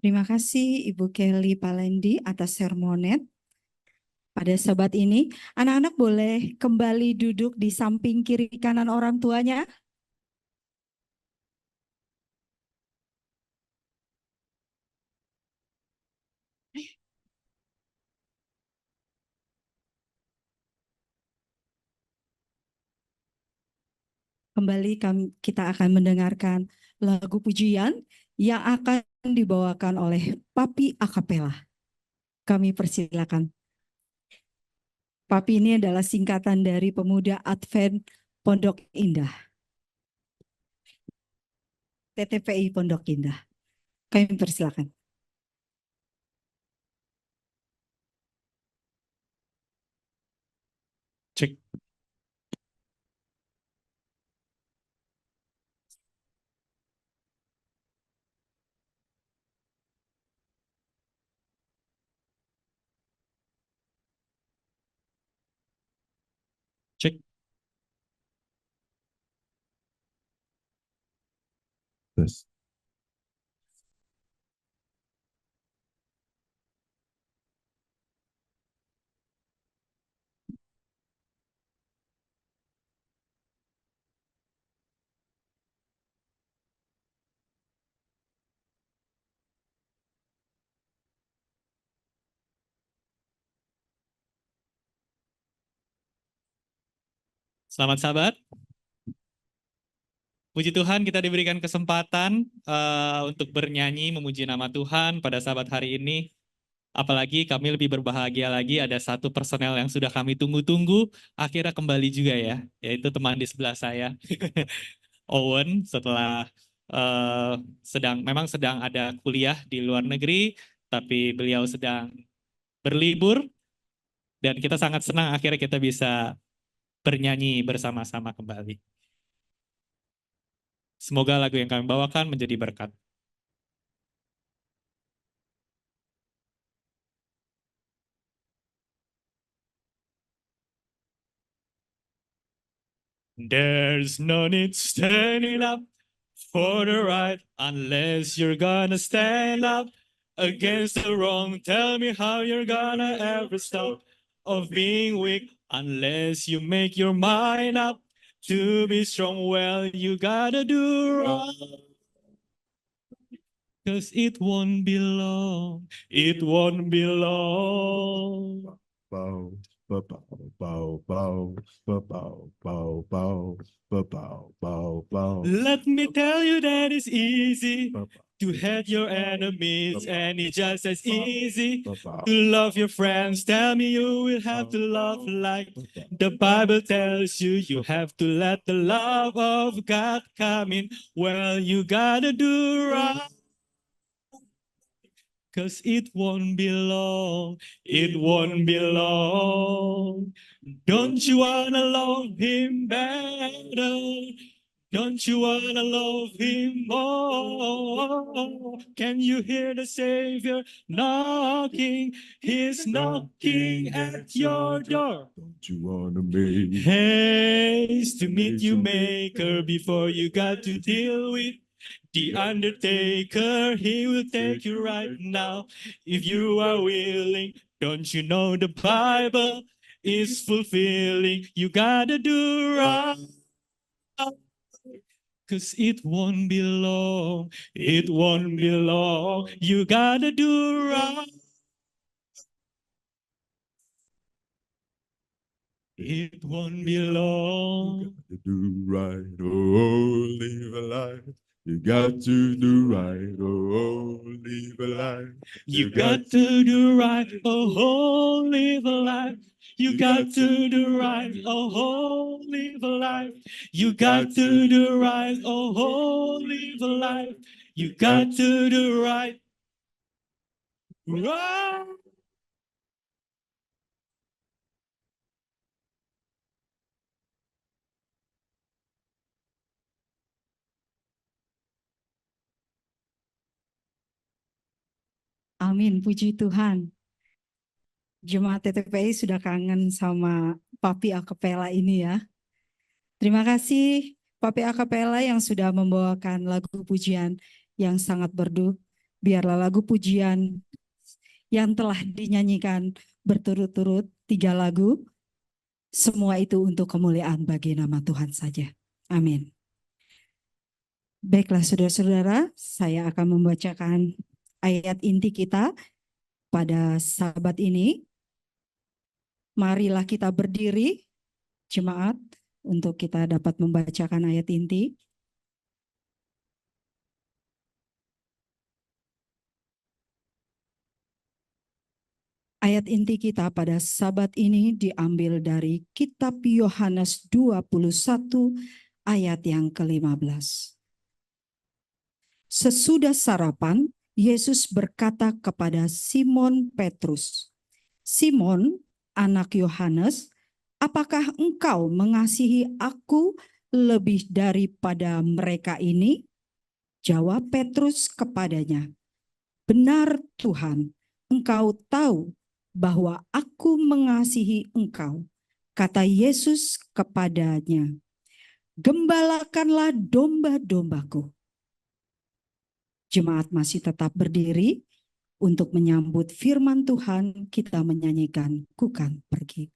Terima kasih Ibu Kelly Palendi atas sermonet. Pada sabat ini, anak-anak boleh kembali duduk di samping kiri kanan orang tuanya. Kembali kita akan mendengarkan lagu pujian yang akan dibawakan oleh Papi Akapela. Kami persilakan. Papi ini adalah singkatan dari Pemuda Advent Pondok Indah. TTPI Pondok Indah. Kami persilakan. Cek. Cek. Terus. Selamat sabat. Puji Tuhan kita diberikan kesempatan untuk bernyanyi memuji nama Tuhan pada sabat hari ini. Apalagi kami lebih berbahagia lagi ada satu personel yang sudah kami tunggu-tunggu akhirnya kembali juga ya, yaitu teman di sebelah saya, Owen, setelah memang sedang ada kuliah di luar negeri, tapi beliau sedang berlibur dan kita sangat senang akhirnya kita bisa bernyanyi bersama-sama kembali. Semoga lagu yang kami bawakan menjadi berkat. There's no need standing up for the right unless you're gonna stand up against the wrong. Tell me how you're gonna ever stop of being weak unless you make your mind up to be strong. Well, you gotta do right. 'Cause it won't be long, it won't be long. Bow, bow, bow, bow, bow, bow, bow, bow, bow, bow. Let me tell you that it's easy to hate your enemies, and it's just as easy to love your friends. Tell me you will have to love like the Bible tells you. You have to let the love of God come in. Well, you gotta do right. 'Cause it won't be long, it won't be long. Don't you wanna love him better? Don't you wanna love him more? Can you hear the Savior knocking? He's knocking at your door. Don't you wanna make Haste to meet you, Maker, before you got to deal with the Undertaker. He will take you right now if you are willing. Don't you know the Bible is fulfilling? You gotta do right. 'Cause it won't be long, it won't be long. You gotta do right. It won't be long. to do right? Oh, live a life. You got to do right. Oh, live a life. You got to do right, oh, live a life. You got to do right, oh, live a life. You got to do right, oh, live a life. You got to do right. Right. Amin, puji Tuhan. Jemaat TTPI sudah kangen sama Papi Akapela ini ya. Terima kasih Papi Akapela yang sudah membawakan lagu pujian yang sangat merdu. Biarlah lagu pujian yang telah dinyanyikan berturut-turut 3 lagu, semua itu untuk kemuliaan bagi nama Tuhan saja. Amin. Baiklah saudara-saudara, saya akan membacakan ayat inti kita pada sabat ini. Marilah kita berdiri, jemaat, untuk kita dapat membacakan ayat inti. Ayat inti kita pada sabat ini diambil dari kitab Yohanes 21 ayat yang ke-15. Sesudah sarapan, Yesus berkata kepada Simon Petrus, "Simon, anak Yohanes, apakah engkau mengasihi aku lebih daripada mereka ini?" Jawab Petrus kepadanya, "Benar Tuhan, engkau tahu bahwa aku mengasihi engkau." Kata Yesus kepadanya, "Gembalakanlah domba-dombaku." Jemaat masih tetap berdiri untuk menyambut firman Tuhan. Kita menyanyikan "Ku Kan Pergi".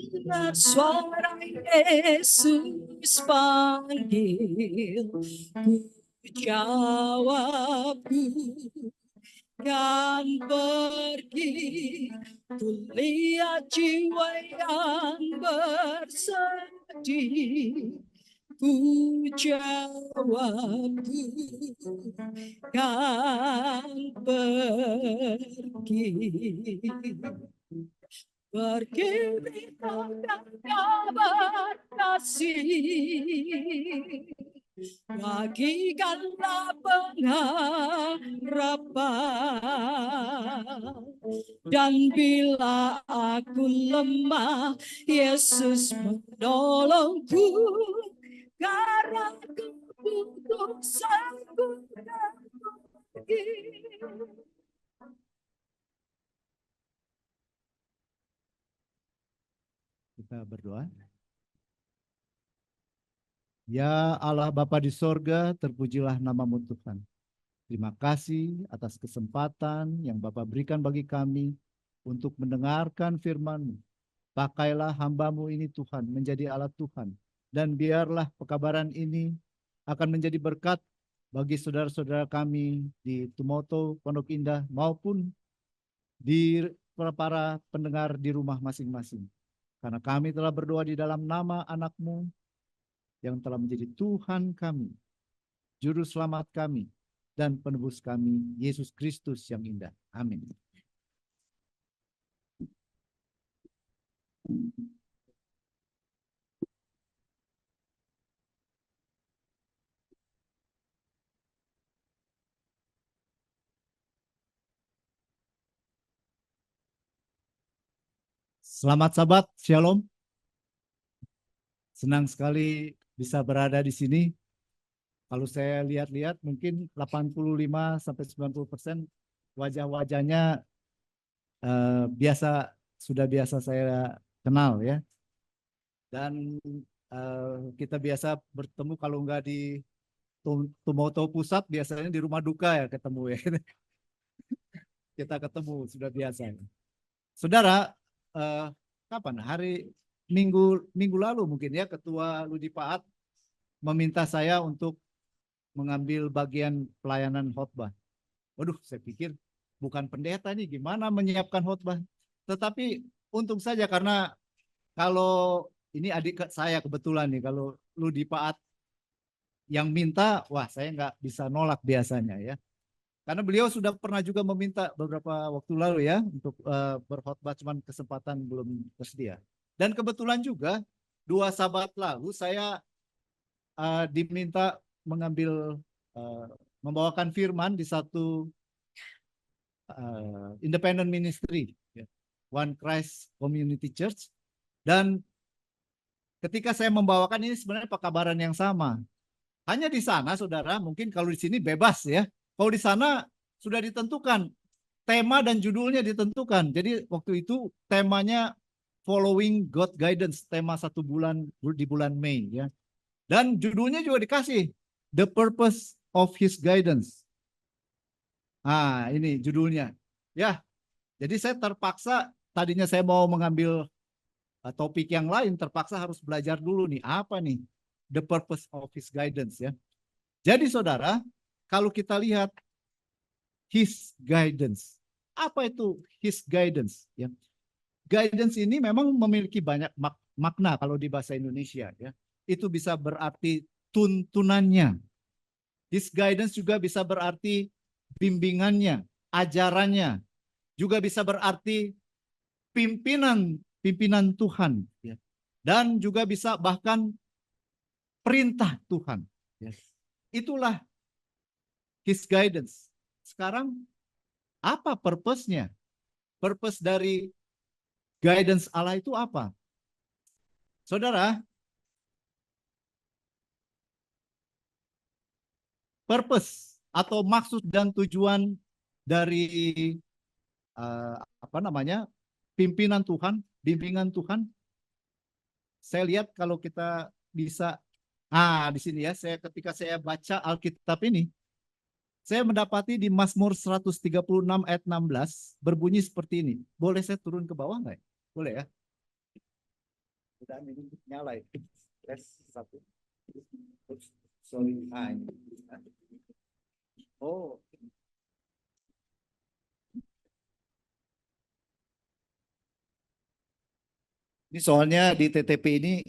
Dengar suara Yesus panggil, ku jawab, ku akan pergi, ku lihat jiwa yang bersedih. Ku jawab ku kan pergi. Pergi dengan kabar kasih, bagikanlah pengharapan. Dan bila aku lemah, Yesus menolongku, karena aku butuh sanggup dan pergi. Kita berdoa. Ya Allah Bapa di sorga, terpujilah namamu Tuhan. Terima kasih atas kesempatan yang Bapa berikan bagi kami untuk mendengarkan firman-Mu. Pakailah hamba-Mu ini Tuhan menjadi alat Tuhan. Dan biarlah pekabaran ini akan menjadi berkat bagi saudara-saudara kami di Tumoto, Pondok Indah maupun di para pendengar di rumah masing-masing. Karena kami telah berdoa di dalam nama anak-Mu yang telah menjadi Tuhan kami, Juru Selamat kami, dan penebus kami, Yesus Kristus yang indah. Amin. Selamat Sabat, Shalom. Senang sekali bisa berada di sini. Kalau saya lihat-lihat mungkin 85-90% wajah-wajahnya sudah biasa saya kenal ya. Dan kita biasa bertemu kalau nggak di Tumoto Pusat, biasanya di rumah duka ya ketemu ya. Kita ketemu sudah biasa. Saudara, kapan? Minggu lalu mungkin ya, Ketua Ludi Paat meminta saya untuk mengambil bagian pelayanan khotbah. Waduh, saya pikir bukan pendeta nih, gimana menyiapkan khotbah. Tetapi untung saja karena kalau ini adik saya kebetulan nih, kalau Ludi Paat yang minta, wah saya nggak bisa nolak biasanya ya. Karena beliau sudah pernah juga meminta beberapa waktu lalu ya untuk berkhotbah, cuman kesempatan belum tersedia. Dan kebetulan juga 2 Sabat lalu saya diminta membawakan firman di satu independent ministry, One Christ Community Church. Dan ketika saya membawakan ini sebenarnya pekabaran yang sama. Hanya di sana, saudara, mungkin kalau di sini bebas ya. Kalau di sana sudah ditentukan tema dan judulnya ditentukan. Jadi waktu itu temanya Following God Guidance, tema 1 bulan di bulan Mei ya. Dan judulnya juga dikasih The Purpose of His Guidance. Ah, ini judulnya. Ya. Jadi saya terpaksa, tadinya saya mau mengambil topik yang lain, terpaksa harus belajar dulu nih, apa nih The Purpose of His Guidance ya. Jadi saudara, kalau kita lihat His Guidance, apa itu His Guidance ya? Guidance ini memang memiliki banyak makna kalau di bahasa Indonesia ya. Itu bisa berarti tuntunannya. His guidance juga bisa berarti bimbingannya, ajarannya. Juga bisa berarti pimpinan Tuhan. Ya. Dan juga bisa bahkan perintah Tuhan. Ya. Itulah His guidance. Sekarang apa purpose-nya? Purpose dari guidance Allah itu apa? Saudara, purpose atau maksud dan tujuan dari pimpinan Tuhan, bimbingan Tuhan. Saya lihat kalau kita bisa, di sini ya, ketika saya baca Alkitab ini, saya mendapati di Mazmur 136 ayat 16 berbunyi seperti ini. Boleh saya turun ke bawah nggak? Boleh ya? Udah ini nyala itu. Satu. Sorry. Oh. Ini soalnya di TTP ini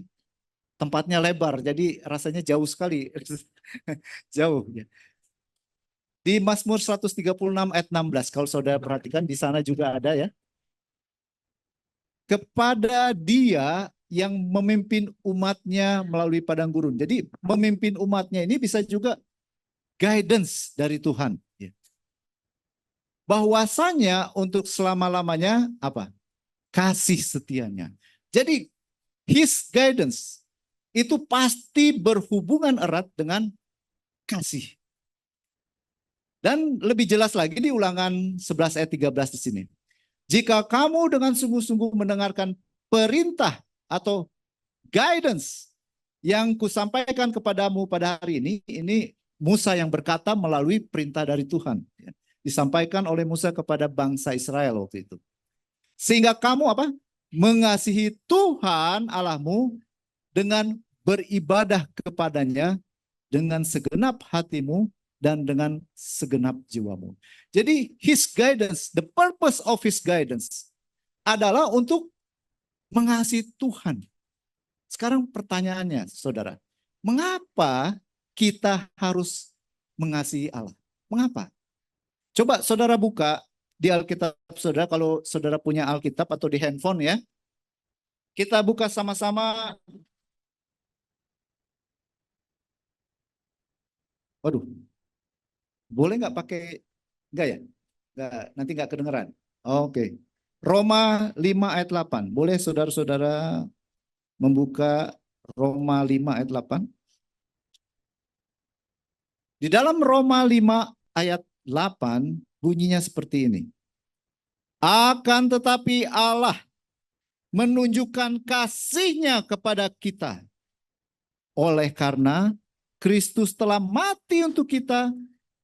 tempatnya lebar, jadi rasanya jauh sekali. Jauh ya. Di Mazmur 136 ayat 16, kalau saudara perhatikan di sana juga ada ya. Kepada Dia yang memimpin umatnya melalui padang gurun. Jadi memimpin umatnya ini bisa juga guidance dari Tuhan. Ya. Bahwasanya untuk selama-lamanya apa? Kasih setianya. Jadi His guidance itu pasti berhubungan erat dengan kasih. Dan lebih jelas lagi di Ulangan 11 ayat 13 di sini. Jika kamu dengan sungguh-sungguh mendengarkan perintah atau guidance yang kusampaikan kepadamu pada hari ini Musa yang berkata melalui perintah dari Tuhan. Disampaikan oleh Musa kepada bangsa Israel waktu itu. Sehingga kamu apa? Mengasihi Tuhan Allahmu dengan beribadah kepadanya dengan segenap hatimu dan dengan segenap jiwamu. Jadi His guidance, the purpose of His guidance adalah untuk mengasihi Tuhan. Sekarang pertanyaannya, saudara, mengapa kita harus mengasihi Allah? Mengapa? Coba saudara buka di Alkitab saudara, kalau saudara punya Alkitab atau di handphone ya. Kita buka sama-sama. Waduh, boleh nggak pakai, enggak ya? Nggak, nanti nggak kedengeran. Oke. Roma 5 ayat 8. Boleh saudara-saudara membuka Roma 5 ayat 8? Di dalam Roma 5 ayat 8 bunyinya seperti ini. Akan tetapi Allah menunjukkan kasih-Nya kepada kita oleh karena Kristus telah mati untuk kita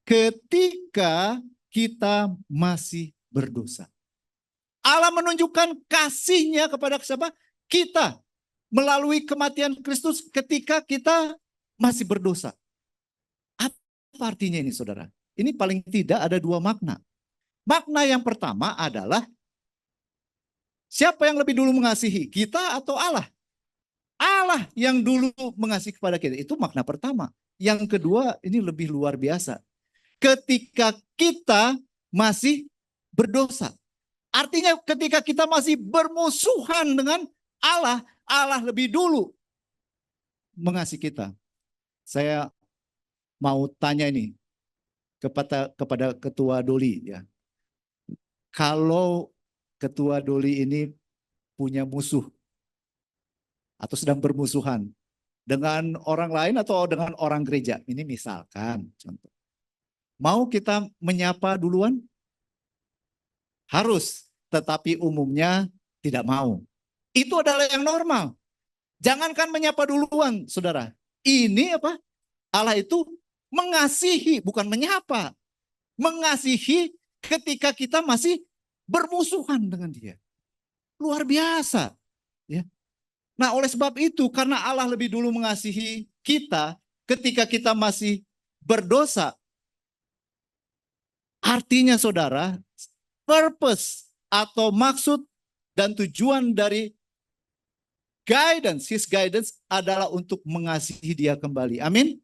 ketika kita masih berdosa. Allah menunjukkan kasih-Nya kepada siapa? Kita. Melalui kematian Kristus ketika kita masih berdosa. Apa artinya ini saudara? Ini paling tidak ada dua makna. Makna yang pertama adalah siapa yang lebih dulu mengasihi? Kita atau Allah? Allah yang dulu mengasihi kepada kita. Itu makna pertama. Yang kedua ini lebih luar biasa. Ketika kita masih berdosa. Artinya ketika kita masih bermusuhan dengan Allah, Allah lebih dulu mengasihi kita. Saya mau tanya ini kepada Ketua Doli ya. Kalau Ketua Doli ini punya musuh atau sedang bermusuhan dengan orang lain atau dengan orang gereja, ini misalkan contoh. Mau kita menyapa duluan? Harus, tetapi umumnya tidak mau. Itu adalah yang normal. Jangankan menyapa duluan, saudara. Ini apa? Allah itu mengasihi, bukan menyapa. Mengasihi ketika kita masih bermusuhan dengan Dia. Luar biasa. Ya. Nah, oleh sebab itu, karena Allah lebih dulu mengasihi kita ketika kita masih berdosa, artinya saudara, purpose atau maksud dan tujuan dari guidance, His guidance adalah untuk mengasihi Dia kembali. Amin.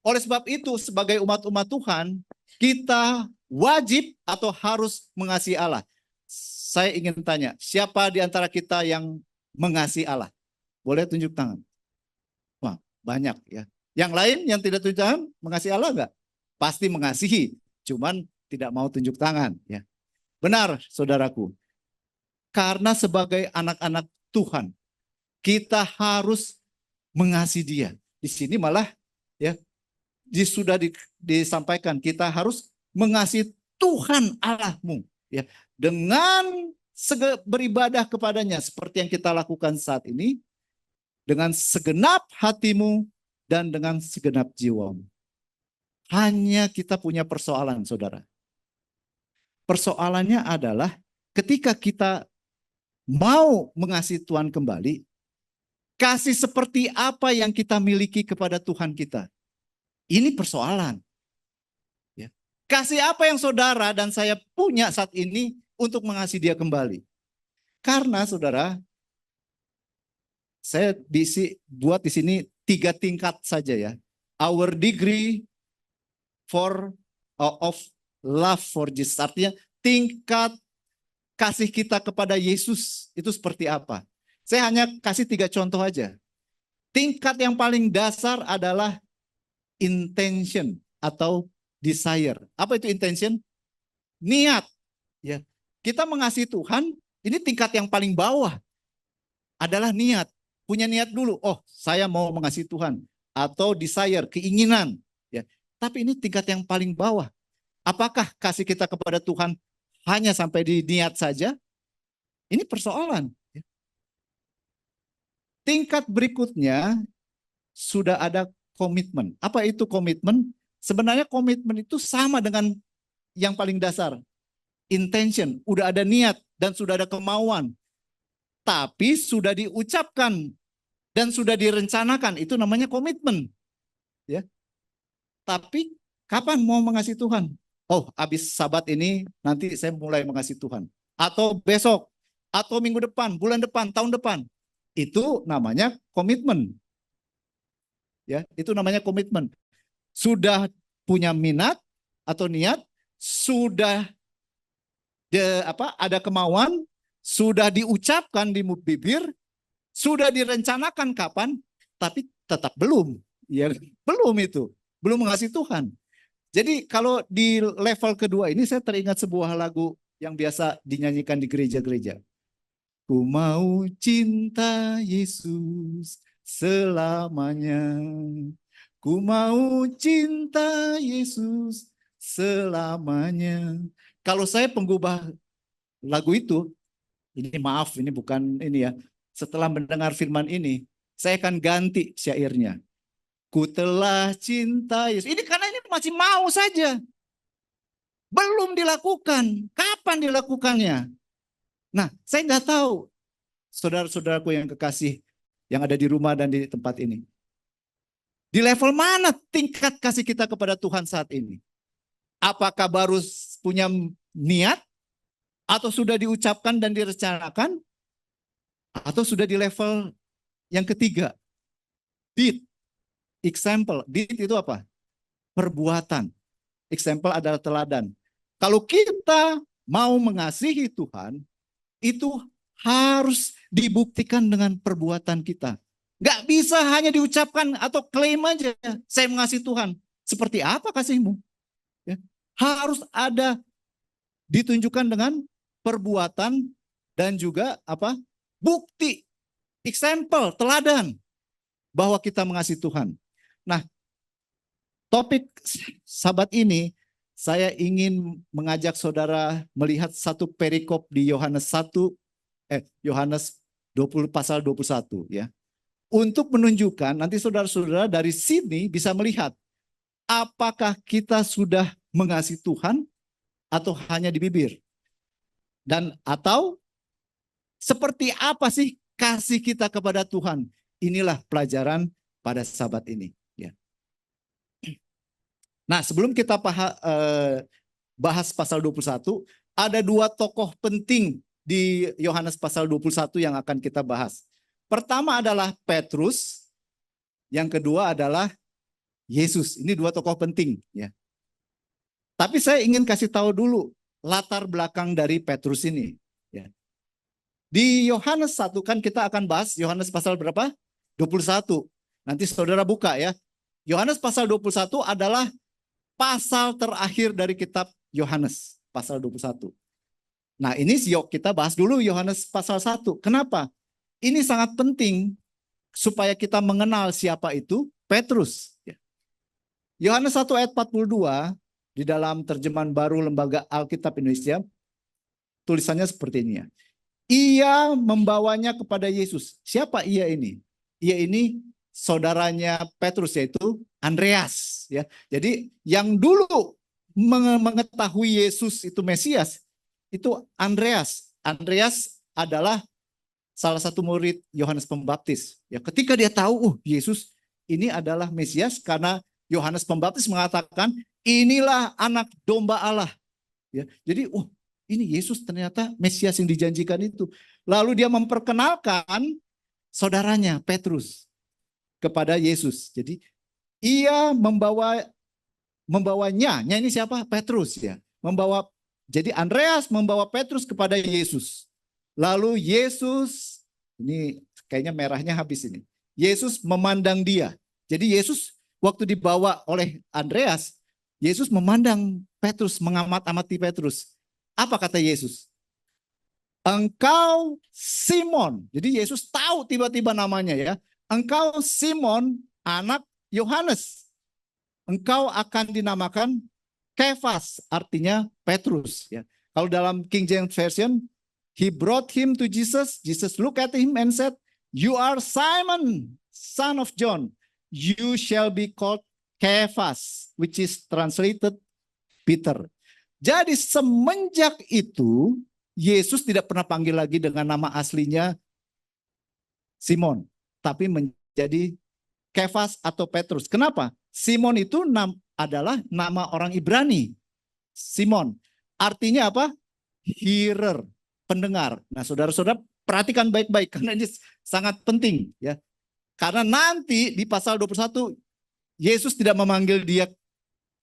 Oleh sebab itu, sebagai umat-umat Tuhan, kita wajib atau harus mengasihi Allah. Saya ingin tanya, siapa di antara kita yang mengasihi Allah? Boleh tunjuk tangan? Wah, banyak ya. Yang lain yang tidak tunjuk tangan, mengasihi Allah enggak? Pasti mengasihi, cuman tidak mau tunjuk tangan ya. Benar, saudaraku. Karena sebagai anak-anak Tuhan, kita harus mengasihi Dia. Di sini malah ya sudah disampaikan kita harus mengasihi Tuhan Allahmu ya dengan beribadah kepadanya seperti yang kita lakukan saat ini dengan segenap hatimu dan dengan segenap jiwamu. Hanya kita punya persoalan, saudara. Persoalannya adalah ketika kita mau mengasihi Tuhan kembali, kasih seperti apa yang kita miliki kepada Tuhan kita? Ini persoalan. Ya. Kasih apa yang saudara dan saya punya saat ini untuk mengasihi Dia kembali? Karena saudara, saya buat di sini 3 tingkat saja ya. Our degree of love for Jesus. Artinya tingkat kasih kita kepada Yesus itu seperti apa? Saya hanya kasih 3 contoh aja. Tingkat yang paling dasar adalah intention atau desire. Apa itu intention? Niat. Ya, kita mengasihi Tuhan, ini tingkat yang paling bawah adalah niat. Punya niat dulu. Oh, saya mau mengasihi Tuhan. Atau desire, keinginan. Ya, tapi ini tingkat yang paling bawah. Apakah kasih kita kepada Tuhan hanya sampai di niat saja? Ini persoalan. Tingkat berikutnya sudah ada komitmen. Apa itu komitmen? Sebenarnya komitmen itu sama dengan yang paling dasar. Intention, udah ada niat dan sudah ada kemauan. Tapi sudah diucapkan dan sudah direncanakan, itu namanya komitmen. Ya. Tapi kapan mau mengasihi Tuhan? Oh, habis Sabat ini nanti saya mulai mengasihi Tuhan. Atau besok, atau minggu depan, bulan depan, tahun depan. Itu namanya komitmen. Ya, itu namanya komitmen. Sudah punya minat atau niat, sudah ada kemauan, sudah diucapkan di bibir, sudah direncanakan kapan, tapi tetap belum. Ya, belum itu. Belum mengasihi Tuhan. Jadi kalau di level kedua ini saya teringat sebuah lagu yang biasa dinyanyikan di gereja-gereja. Ku mau cinta Yesus selamanya. Ku mau cinta Yesus selamanya. Kalau saya penggubah lagu itu, ini maaf, ini bukan ini ya. Setelah mendengar firman ini, saya akan ganti syairnya. Ku telah cinta Yesus. Ini karena ini masih mau saja. Belum dilakukan. Kapan dilakukannya? Nah, saya nggak tahu saudara-saudaraku yang kekasih yang ada di rumah dan di tempat ini. Di level mana tingkat kasih kita kepada Tuhan saat ini? Apakah baru punya niat? Atau sudah diucapkan dan direncanakan? Atau sudah di level yang ketiga? Deed. Example. Deed itu apa? Perbuatan. Example adalah teladan. Kalau kita mau mengasihi Tuhan, itu harus dibuktikan dengan perbuatan kita. Nggak bisa hanya diucapkan atau klaim aja, saya mengasihi Tuhan. Seperti apa kasihmu? Ya. Harus ada ditunjukkan dengan perbuatan dan juga apa? Bukti, example, teladan bahwa kita mengasihi Tuhan. Nah, topik Sabat ini saya ingin mengajak saudara melihat satu perikop di Yohanes 20 pasal 21 ya. Untuk menunjukkan nanti saudara-saudara dari sini bisa melihat apakah kita sudah mengasihi Tuhan atau hanya di bibir. Dan atau seperti apa sih kasih kita kepada Tuhan? Inilah pelajaran pada Sabat ini ya. Nah, sebelum kita bahas pasal 21, ada 2 tokoh penting di Yohanes pasal 21 yang akan kita bahas. Pertama adalah Petrus, yang kedua adalah Yesus. Ini 2 tokoh penting ya. Tapi saya ingin kasih tahu dulu latar belakang dari Petrus ini ya. Di Yohanes 1 kan kita akan bahas Yohanes pasal berapa? 21. Nanti saudara buka ya. Yohanes pasal 21 adalah pasal terakhir dari kitab Yohanes, pasal 21. Nah, ini kita bahas dulu Yohanes pasal 1. Kenapa? Ini sangat penting supaya kita mengenal siapa itu Petrus. Yohanes 1 ayat 42 di dalam terjemahan baru Lembaga Alkitab Indonesia, tulisannya seperti ini ya. Ia membawanya kepada Yesus. Siapa ia ini? Ia ini saudaranya Petrus, yaitu Andreas ya. Jadi yang dulu mengetahui Yesus itu Mesias itu Andreas. Andreas adalah salah satu murid Yohanes Pembaptis. Ya, ketika dia tahu Yesus ini adalah Mesias karena Yohanes Pembaptis mengatakan inilah anak domba Allah. Ya, jadi ini Yesus ternyata Mesias yang dijanjikan itu. Lalu dia memperkenalkan saudaranya Petrus kepada Yesus. Jadi ia membawanya ini siapa? Petrus ya. Jadi Andreas membawa Petrus kepada Yesus. Lalu Yesus, ini kayaknya merahnya habis ini. Yesus memandang dia. Jadi Yesus waktu dibawa oleh Andreas, Yesus memandang Petrus, mengamat-amati Petrus. Apa kata Yesus? Engkau Simon. Jadi Yesus tahu tiba-tiba namanya ya. Engkau Simon, anak Yohanes. Engkau akan dinamakan Kefas, artinya Petrus ya. Kalau dalam King James Version, he brought him to Jesus. Jesus looked at him and said, "You are Simon, son of John. You shall be called Kefas," which is translated Peter. Jadi semenjak itu Yesus tidak pernah panggil lagi dengan nama aslinya Simon, tapi menjadi Kefas atau Petrus. Kenapa? Simon itu adalah nama orang Ibrani. Simon. Artinya apa? Hearer, pendengar. Nah, saudara-saudara perhatikan baik-baik karena ini sangat penting ya. Karena nanti di pasal 21 Yesus tidak memanggil dia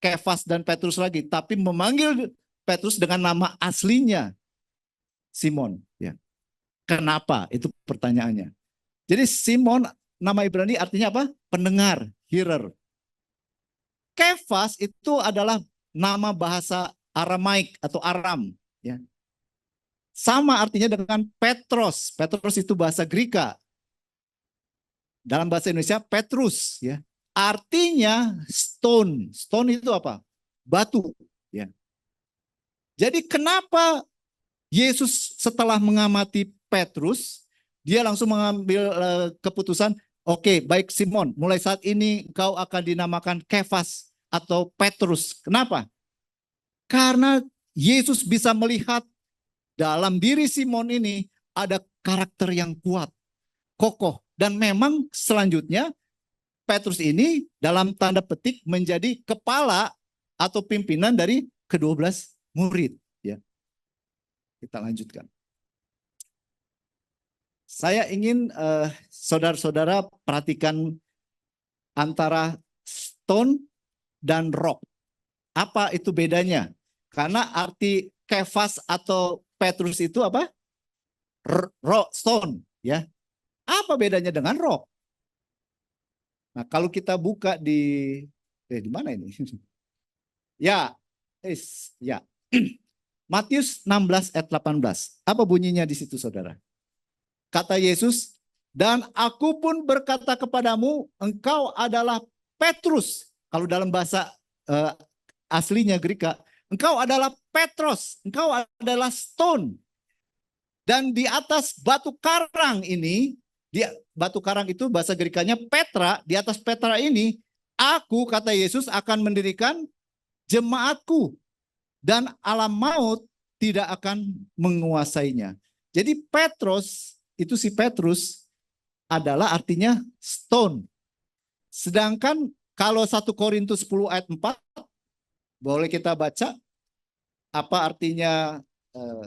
Kefas dan Petrus lagi, tapi memanggil Petrus dengan nama aslinya Simon ya. Kenapa? Itu pertanyaannya. Jadi Simon nama Ibrani artinya apa? Pendengar, hearer. Kefas itu adalah nama bahasa Aramaik atau Aram ya. Sama artinya dengan Petros. Petros itu bahasa Greka. Dalam bahasa Indonesia Petrus ya. Artinya stone. Stone itu apa? Batu ya. Jadi kenapa Yesus setelah mengamati Petrus, dia langsung mengambil keputusan, oke, baik Simon, mulai saat ini kau akan dinamakan Kefas atau Petrus. Kenapa? Karena Yesus bisa melihat dalam diri Simon ini ada karakter yang kuat, kokoh. Dan memang selanjutnya Petrus ini dalam tanda petik menjadi kepala atau pimpinan dari ke-12 murid. Ya. Kita lanjutkan. Saya ingin saudara-saudara perhatikan antara stone dan rock. Apa itu bedanya? Karena arti Kefas atau Petrus itu apa? Rock, stone. Ya. Apa bedanya dengan rock? Nah, kalau kita buka di mana ini? Ya, ya. Matius 16 ayat 18. Apa bunyinya di situ, saudara? Kata Yesus, dan aku pun berkata kepadamu, engkau adalah Petrus. Kalau dalam bahasa aslinya Greka, engkau adalah Petros, engkau adalah stone. Dan di atas batu karang ini, batu karang itu bahasa Grekanya Petra, di atas Petra ini, aku, kata Yesus, akan mendirikan jemaatku. Dan alam maut tidak akan menguasainya. Jadi Petros, itu si Petrus adalah artinya stone. Sedangkan kalau 1 Korintus 10 ayat 4, boleh kita baca apa artinya 1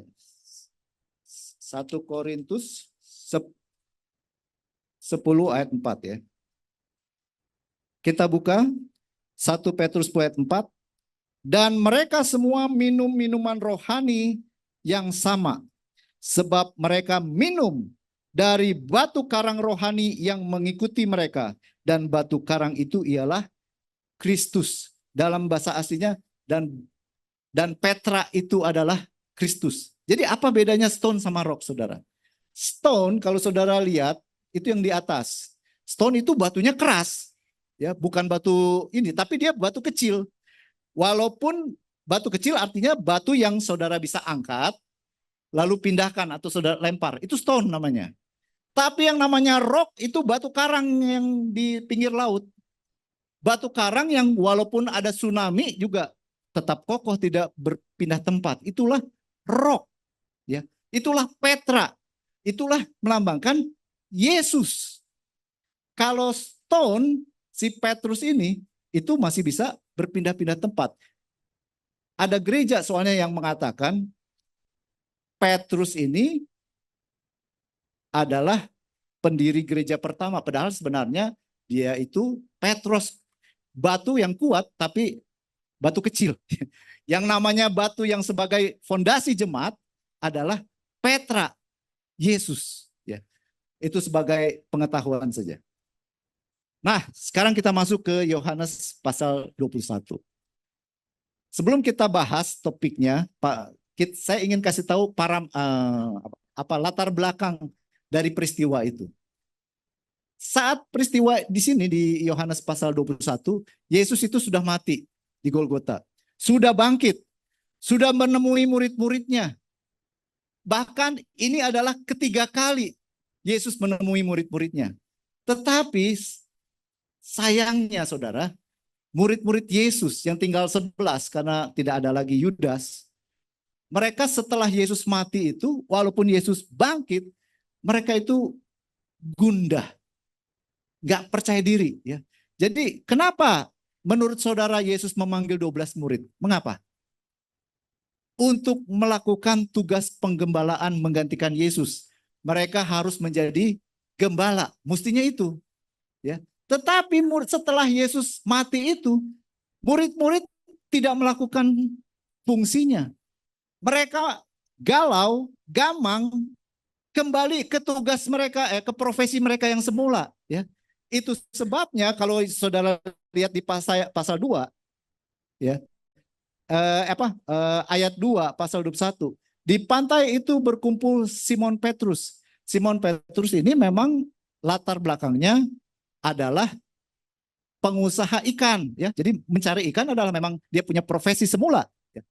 Korintus 10 ayat 4 ya. Kita buka 1 Petrus 10 ayat 4. Dan mereka semua minum minuman rohani yang sama, sebab mereka minum dari batu karang rohani yang mengikuti mereka, dan batu karang itu ialah Kristus. Dalam bahasa aslinya dan Petra itu adalah Kristus. Jadi apa bedanya stone sama rock, saudara? Stone kalau saudara lihat itu yang di atas. Stone itu batunya keras, ya, bukan batu ini, tapi dia batu kecil. Walaupun batu kecil artinya batu yang saudara bisa angkat, lalu pindahkan atau saudara lempar. Itu stone namanya. Tapi yang namanya rock itu batu karang yang di pinggir laut. Batu karang yang walaupun ada tsunami juga tetap kokoh, tidak berpindah tempat. Itulah rock. Ya. Itulah Petra. Itulah melambangkan Yesus. Kalau stone, si Petrus ini, itu masih bisa berpindah-pindah tempat. Ada gereja soalnya yang mengatakan Petrus ini adalah pendiri gereja pertama. Padahal sebenarnya dia itu Petros, batu yang kuat tapi batu kecil. Yang namanya batu yang sebagai fondasi jemaat adalah Petra, Yesus. Ya, itu sebagai pengetahuan saja. Nah, sekarang kita masuk ke Yohanes pasal 21. Sebelum kita bahas topiknya, Pak, saya ingin kasih tahu latar belakang dari peristiwa itu. Saat peristiwa di sini di Yohanes pasal 21, Yesus itu sudah mati di Golgota. Sudah bangkit, sudah menemui murid-muridnya. Bahkan ini adalah ketiga kali Yesus menemui murid-muridnya. Tetapi sayangnya saudara, murid-murid Yesus yang tinggal 11 karena tidak ada lagi Yudas, mereka setelah Yesus mati itu, walaupun Yesus bangkit, mereka itu gundah, nggak percaya diri. Ya. Jadi kenapa menurut saudara Yesus memanggil 12 murid? Mengapa? Untuk melakukan tugas penggembalaan menggantikan Yesus. Mereka harus menjadi gembala, mestinya itu. Ya. Tetapi setelah Yesus mati itu, murid-murid tidak melakukan fungsinya. Mereka galau, gamang, kembali ke tugas mereka, ke profesi mereka yang semula. Ya. Itu sebabnya kalau saudara lihat di pasal 2, ya, ayat 2 pasal 21. Di pantai itu berkumpul Simon Petrus. Simon Petrus ini memang latar belakangnya adalah pengusaha ikan. Ya. Jadi mencari ikan adalah memang dia punya profesi semula. Ya.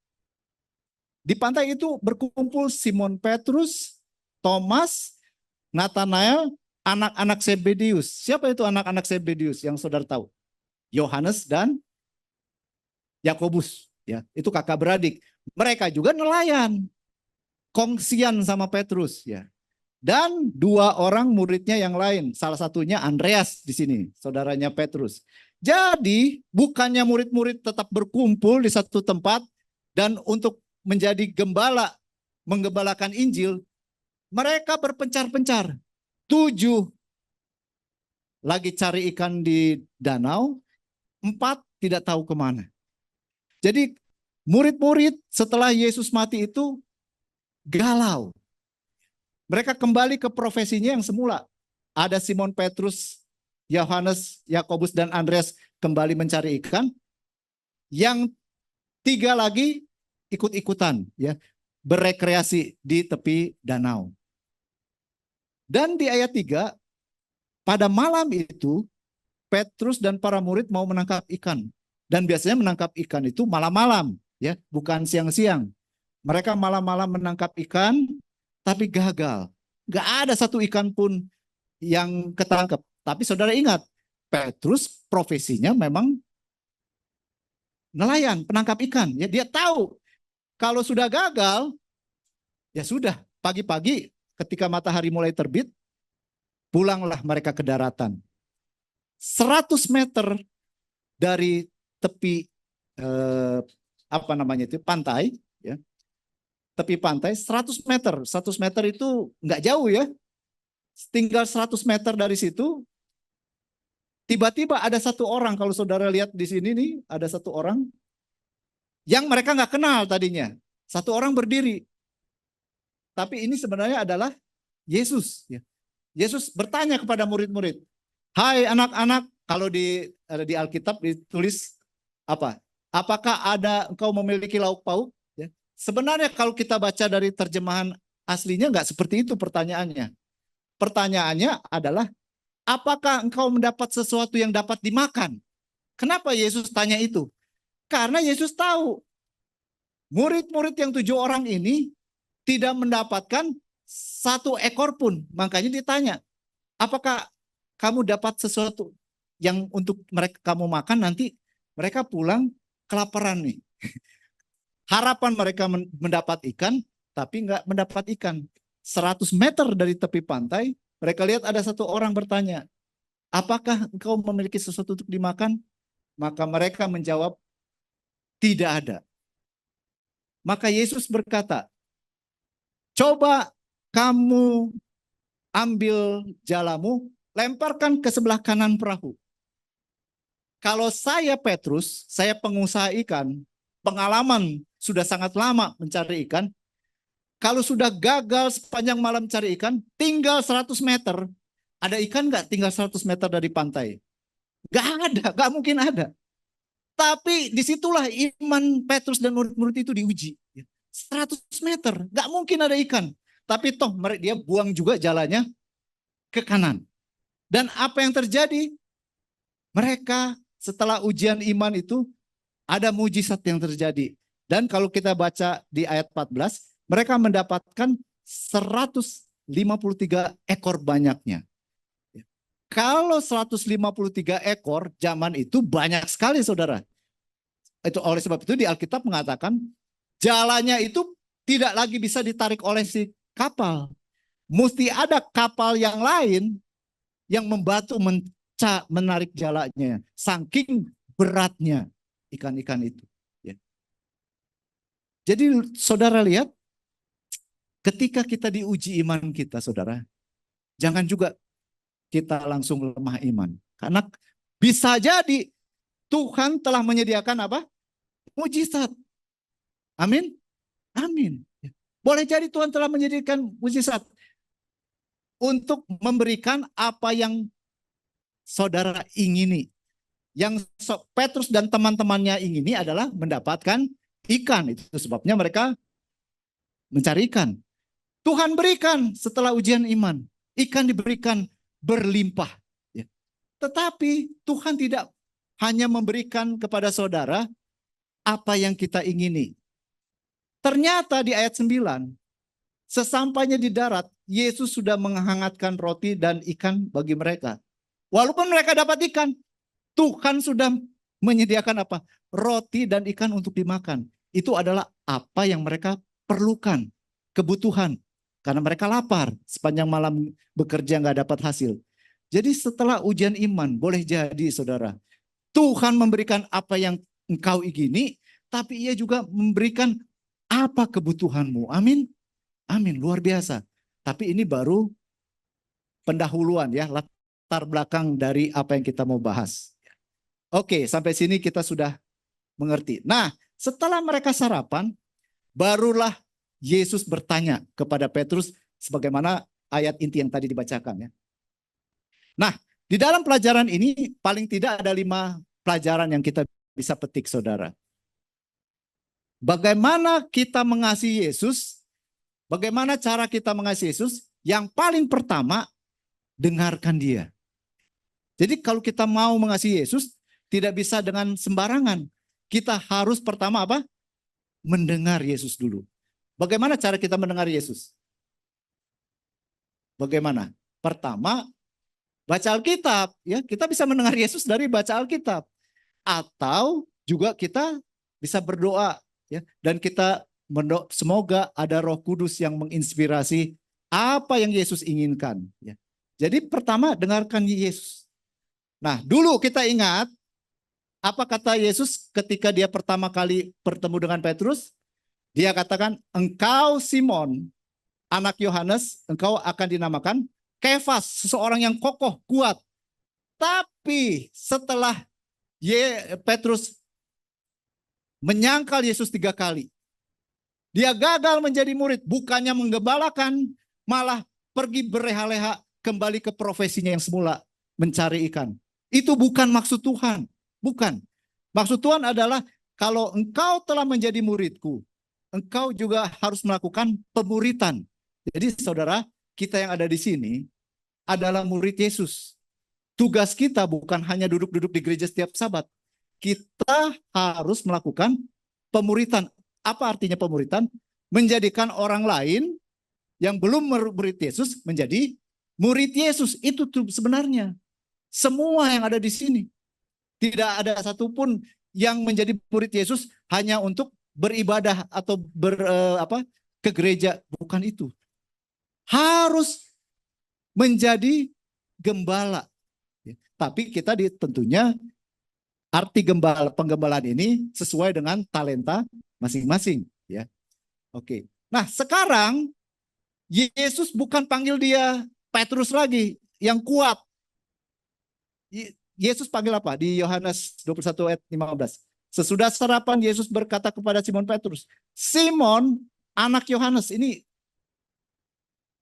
Di pantai itu berkumpul Simon Petrus, Thomas, Nathanael, anak-anak Zebedeus. Siapa itu anak-anak Zebedeus yang saudara tahu? Yohanes dan Yakobus. Ya, itu kakak beradik. Mereka juga nelayan, kongsian sama Petrus. Ya. Dan 2 orang muridnya yang lain. Salah satunya Andreas di sini, saudaranya Petrus. Jadi bukannya murid-murid tetap berkumpul di satu tempat dan untuk menjadi gembala, menggembalakan Injil, mereka berpencar-pencar. 7 lagi cari ikan di danau, 4 tidak tahu kemana. Jadi murid-murid setelah Yesus mati itu galau. Mereka kembali ke profesinya yang semula. Ada Simon Petrus, Yohanes, Yakobus, dan Andreas kembali mencari ikan. Yang 3 lagi ikut-ikutan, ya, berekreasi di tepi danau. Dan di ayat 3, pada malam itu Petrus dan para murid mau menangkap ikan. Dan biasanya menangkap ikan itu malam-malam, ya, bukan siang-siang. Mereka malam-malam menangkap ikan, tapi gagal. Gak ada satu ikan pun yang ketangkep. Tapi saudara ingat, Petrus profesinya memang nelayan, penangkap ikan. Ya, dia tahu kalau sudah gagal, ya sudah, pagi-pagi ketika matahari mulai terbit, pulanglah mereka ke daratan. 100 meter dari tepi pantai, ya. Tepi pantai 100 meter. 100 meter itu nggak jauh ya. Tinggal 100 meter dari situ, tiba-tiba ada satu orang, kalau saudara lihat di sini nih, ada satu orang yang mereka nggak kenal tadinya. Satu orang berdiri. Tapi ini sebenarnya adalah Yesus. Ya. Yesus bertanya kepada murid-murid, "Hai anak-anak," kalau di Alkitab ditulis apa? "Apakah engkau memiliki lauk pauk?" Ya. Sebenarnya kalau kita baca dari terjemahan aslinya nggak seperti itu pertanyaannya. Pertanyaannya adalah, apakah engkau mendapat sesuatu yang dapat dimakan? Kenapa Yesus tanya itu? Karena Yesus tahu murid-murid yang 7 orang ini tidak mendapatkan 1 ekor pun. Makanya ditanya, apakah kamu dapat sesuatu yang untuk mereka kamu makan, nanti mereka pulang kelaparan nih. Harapan mereka mendapat ikan, tapi nggak mendapat ikan. 100 meter dari tepi pantai, mereka lihat ada satu orang bertanya, apakah engkau memiliki sesuatu untuk dimakan? Maka mereka menjawab, tidak ada. Maka Yesus berkata, coba kamu ambil jalamu, lemparkan ke sebelah kanan perahu. Kalau saya Petrus, saya pengusaha ikan, pengalaman sudah sangat lama mencari ikan. Kalau sudah gagal sepanjang malam cari ikan, tinggal 100 meter. Ada ikan nggak tinggal 100 meter dari pantai? Nggak ada, nggak mungkin ada. Tapi disitulah iman Petrus dan murid-murid itu diuji. 100 meter, nggak mungkin ada ikan. Tapi toh dia buang juga jalannya ke kanan. Dan apa yang terjadi? Mereka setelah ujian iman itu ada mujizat yang terjadi. Dan kalau kita baca di ayat 14, mereka mendapatkan 153 ekor banyaknya. Kalau 153 ekor zaman itu banyak sekali saudara. Itu oleh sebab itu di Alkitab mengatakan jalannya itu tidak lagi bisa ditarik oleh si kapal. Mesti ada kapal yang lain yang membantu menarik jalannya. Saking beratnya ikan-ikan itu. Ya. Jadi saudara lihat, ketika kita diuji iman kita saudara, jangan juga kita langsung lemah iman. Karena bisa jadi Tuhan telah menyediakan apa? Mujizat. Amin. Amin. Boleh jadi Tuhan telah menyediakan mujizat untuk memberikan apa yang saudara ingini. Yang Petrus dan teman-temannya ingini adalah mendapatkan ikan. Itu sebabnya mereka mencari ikan. Tuhan berikan setelah ujian iman. Ikan diberikan berlimpah. Tetapi Tuhan tidak hanya memberikan kepada saudara apa yang kita ingini. Ternyata di ayat 9, sesampainya di darat, Yesus sudah menghangatkan roti dan ikan bagi mereka. Walaupun mereka dapat ikan, Tuhan sudah menyediakan apa? Roti dan ikan untuk dimakan. Itu adalah apa yang mereka perlukan, kebutuhan. Karena mereka lapar, sepanjang malam bekerja nggak dapat hasil. Jadi setelah ujian iman, boleh jadi saudara, Tuhan memberikan apa yang engkau ingini, tapi ia juga memberikan apa kebutuhanmu. Amin. Amin, luar biasa. Tapi ini baru pendahuluan ya, latar belakang dari apa yang kita mau bahas. Oke, sampai sini kita sudah mengerti. Nah, setelah mereka sarapan, barulah Yesus bertanya kepada Petrus sebagaimana ayat inti yang tadi dibacakan ya. Nah, di dalam pelajaran ini paling tidak ada 5 pelajaran yang kita bisa petik saudara. Bagaimana kita mengasihi Yesus? Bagaimana cara kita mengasihi Yesus? Yang paling pertama, dengarkan dia. Jadi kalau kita mau mengasihi Yesus, tidak bisa dengan sembarangan. Kita harus pertama apa? Mendengar Yesus dulu. Bagaimana cara kita mendengar Yesus? Bagaimana? Pertama, baca Alkitab. Ya, kita bisa mendengar Yesus dari baca Alkitab. Atau juga kita bisa berdoa. Ya, dan kita semoga ada Roh Kudus yang menginspirasi apa yang Yesus inginkan. Ya. Jadi pertama, dengarkan Yesus. Nah, dulu kita ingat apa kata Yesus ketika dia pertama kali bertemu dengan Petrus? Dia katakan, engkau Simon, anak Yohanes, engkau akan dinamakan Kefas, seseorang yang kokoh, kuat. Tapi setelah Petrus menyangkal Yesus 3 kali, dia gagal menjadi murid, bukannya menggembalakan, malah pergi berleha-leha kembali ke profesinya yang semula, mencari ikan. Itu bukan maksud Tuhan, bukan. Maksud Tuhan adalah kalau engkau telah menjadi muridku, engkau juga harus melakukan pemuritan. Jadi saudara, kita yang ada di sini adalah murid Yesus. Tugas kita bukan hanya duduk-duduk di gereja setiap Sabat. Kita harus melakukan pemuritan. Apa artinya pemuritan? Menjadikan orang lain yang belum murid Yesus menjadi murid Yesus. Itu tuh sebenarnya. Semua yang ada di sini. Tidak ada satupun yang menjadi murid Yesus hanya untuk beribadah atau ke gereja, bukan itu. Harus menjadi gembala. Tapi kita tentunya arti penggembalaan ini sesuai dengan talenta masing-masing, ya. Oke. Nah, sekarang Yesus bukan panggil dia Petrus lagi yang kuat. Yesus panggil apa? Di Yohanes 21 ayat 15. Sesudah sarapan Yesus berkata kepada Simon Petrus, Simon anak Yohanes, ini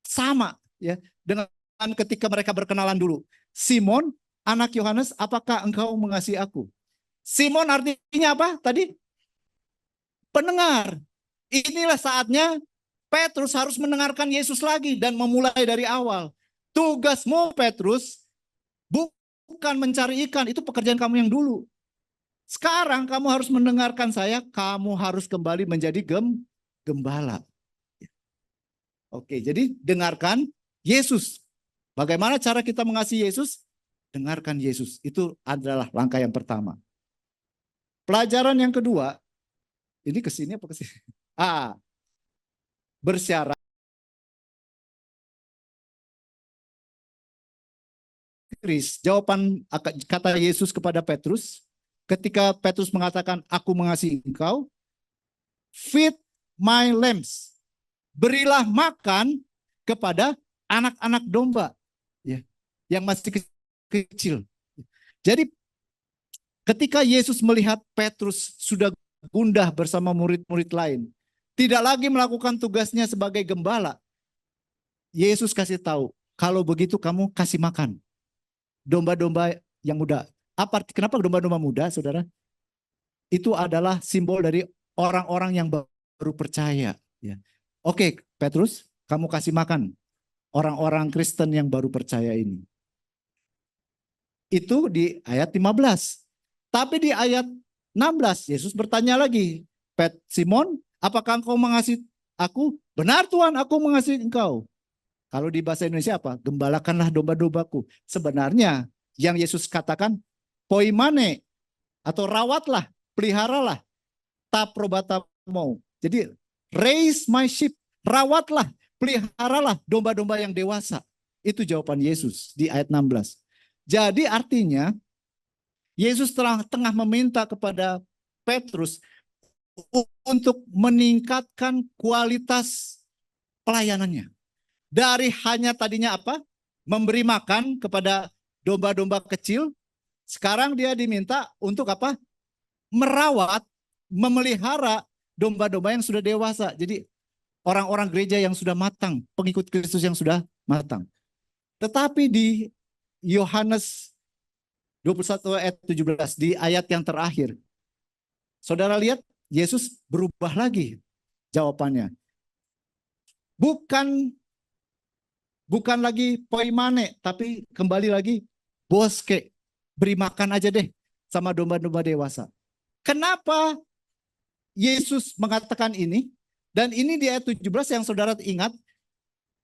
sama ya dengan ketika mereka berkenalan dulu. Simon anak Yohanes, apakah engkau mengasihi aku? Simon artinya apa tadi? Pendengar. Inilah saatnya Petrus harus mendengarkan Yesus lagi dan memulai dari awal. Tugasmu Petrus bukan mencari ikan, itu pekerjaan kamu yang dulu. Sekarang kamu harus mendengarkan saya, kamu harus kembali menjadi gembala. Oke, jadi dengarkan Yesus. Bagaimana cara kita mengasihi Yesus? Dengarkan Yesus. Itu adalah langkah yang pertama. Pelajaran yang kedua, ini ke sini apa ke sini? Bersyarat. Jawaban kata Yesus kepada Petrus, ketika Petrus mengatakan, aku mengasihi engkau, feed my lambs. Berilah makan kepada anak-anak domba ya, yang masih kecil. Jadi ketika Yesus melihat Petrus sudah gundah bersama murid-murid lain, tidak lagi melakukan tugasnya sebagai gembala, Yesus kasih tahu, kalau begitu kamu kasih makan domba-domba yang muda. Kenapa domba-domba muda, saudara? Itu adalah simbol dari orang-orang yang baru percaya. Ya. Oke, Petrus, kamu kasih makan orang-orang Kristen yang baru percaya ini. Itu di ayat 15. Tapi di ayat 16, Yesus bertanya lagi, Simon, apakah engkau mengasihi aku? Benar Tuhan, aku mengasihi engkau. Kalau di bahasa Indonesia apa? Gembalakanlah domba-dombaku. Sebenarnya yang Yesus katakan, poimane, atau rawatlah, peliharalah, taprobatamo. Jadi raise my sheep, rawatlah, peliharalah domba-domba yang dewasa. Itu jawaban Yesus di ayat 16. Jadi artinya Yesus tengah meminta kepada Petrus untuk meningkatkan kualitas pelayanannya. Dari hanya tadinya apa? Memberi makan kepada domba-domba kecil, sekarang dia diminta untuk apa? Merawat, memelihara domba-domba yang sudah dewasa. Jadi orang-orang gereja yang sudah matang, pengikut Kristus yang sudah matang. Tetapi di Yohanes 21 ayat 17, di ayat yang terakhir, saudara lihat Yesus berubah lagi jawabannya. Bukan lagi poimane, tapi kembali lagi boske. Beri makan aja deh sama domba-domba dewasa. Kenapa Yesus mengatakan ini? Dan ini di ayat 17 yang saudara ingat,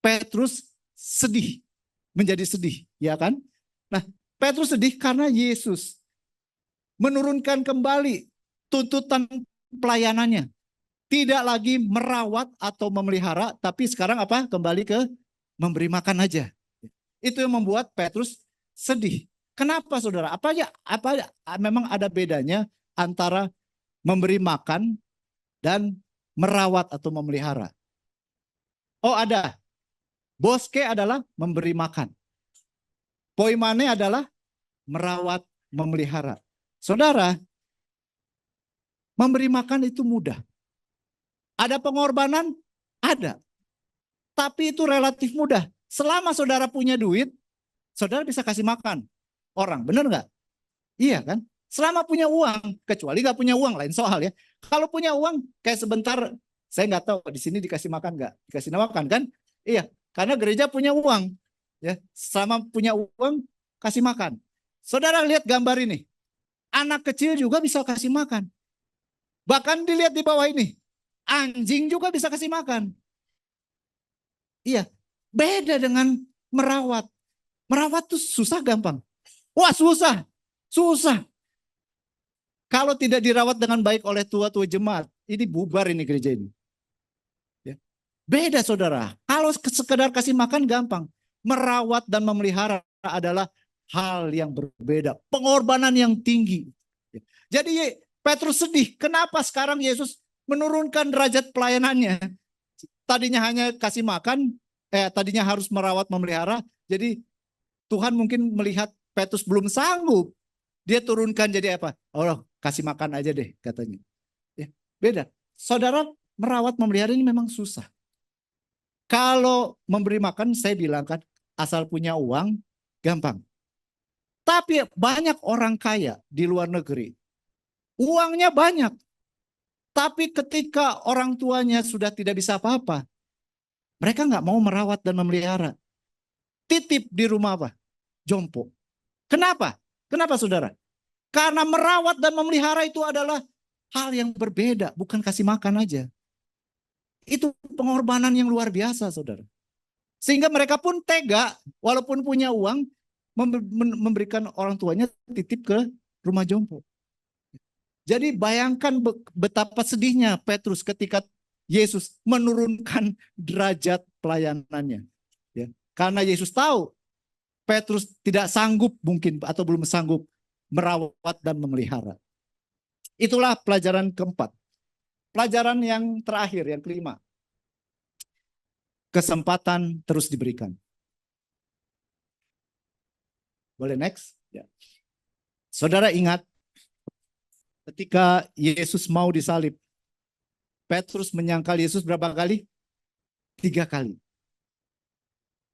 Petrus sedih, menjadi sedih, ya kan? Nah, Petrus sedih karena Yesus menurunkan kembali tuntutan pelayanannya. Tidak lagi merawat atau memelihara, tapi sekarang apa? Kembali ke memberi makan aja. Itu yang membuat Petrus sedih. Kenapa saudara? Memang ada bedanya antara memberi makan dan merawat atau memelihara? Oh ada. Boske adalah memberi makan. Poimane adalah merawat, memelihara. Saudara, memberi makan itu mudah. Ada pengorbanan? Ada. Tapi itu relatif mudah. Selama saudara punya duit, saudara bisa kasih makan orang. Benar nggak? Iya kan? Selama punya uang, kecuali nggak punya uang, lain soal ya. Kalau punya uang, kayak sebentar, saya nggak tahu di sini dikasih makan nggak? Dikasih makan kan? Iya, karena gereja punya uang. Ya, selama punya uang, kasih makan. Saudara lihat gambar ini. Anak kecil juga bisa kasih makan. Bahkan dilihat di bawah ini. Anjing juga bisa kasih makan. Iya, beda dengan merawat. Merawat tuh susah gampang. Wah susah. Kalau tidak dirawat dengan baik oleh tua-tua jemaat, ini bubar ini gereja ini. Ya. Beda saudara. Kalau sekedar kasih makan gampang. Merawat dan memelihara adalah hal yang berbeda. Pengorbanan yang tinggi. Ya. Jadi Petrus sedih. Kenapa sekarang Yesus menurunkan derajat pelayanannya? Tadinya hanya kasih makan, tadinya harus merawat, memelihara. Jadi Tuhan mungkin melihat Petrus belum sanggup. Dia turunkan jadi apa? Oh, kasih makan aja deh katanya. Ya, beda. Saudara, merawat memelihara ini memang susah. Kalau memberi makan, saya bilang kan, asal punya uang, gampang. Tapi banyak orang kaya di luar negeri. Uangnya banyak. Tapi ketika orang tuanya sudah tidak bisa apa-apa, mereka nggak mau merawat dan memelihara. Titip di rumah apa? Jompo. Kenapa? Kenapa saudara? Karena merawat dan memelihara itu adalah hal yang berbeda, bukan kasih makan aja. Itu pengorbanan yang luar biasa, saudara. Sehingga mereka pun tega, walaupun punya uang, memberikan orang tuanya titip ke rumah jompo. Jadi bayangkan betapa sedihnya Petrus ketika Yesus menurunkan derajat pelayanannya. Ya. Karena Yesus tahu Petrus tidak sanggup mungkin atau belum sanggup merawat dan memelihara. Itulah pelajaran keempat. Pelajaran yang terakhir, yang kelima. Kesempatan terus diberikan. Boleh next? Ya. Saudara ingat, ketika Yesus mau disalib, Petrus menyangkal Yesus berapa kali? 3 kali.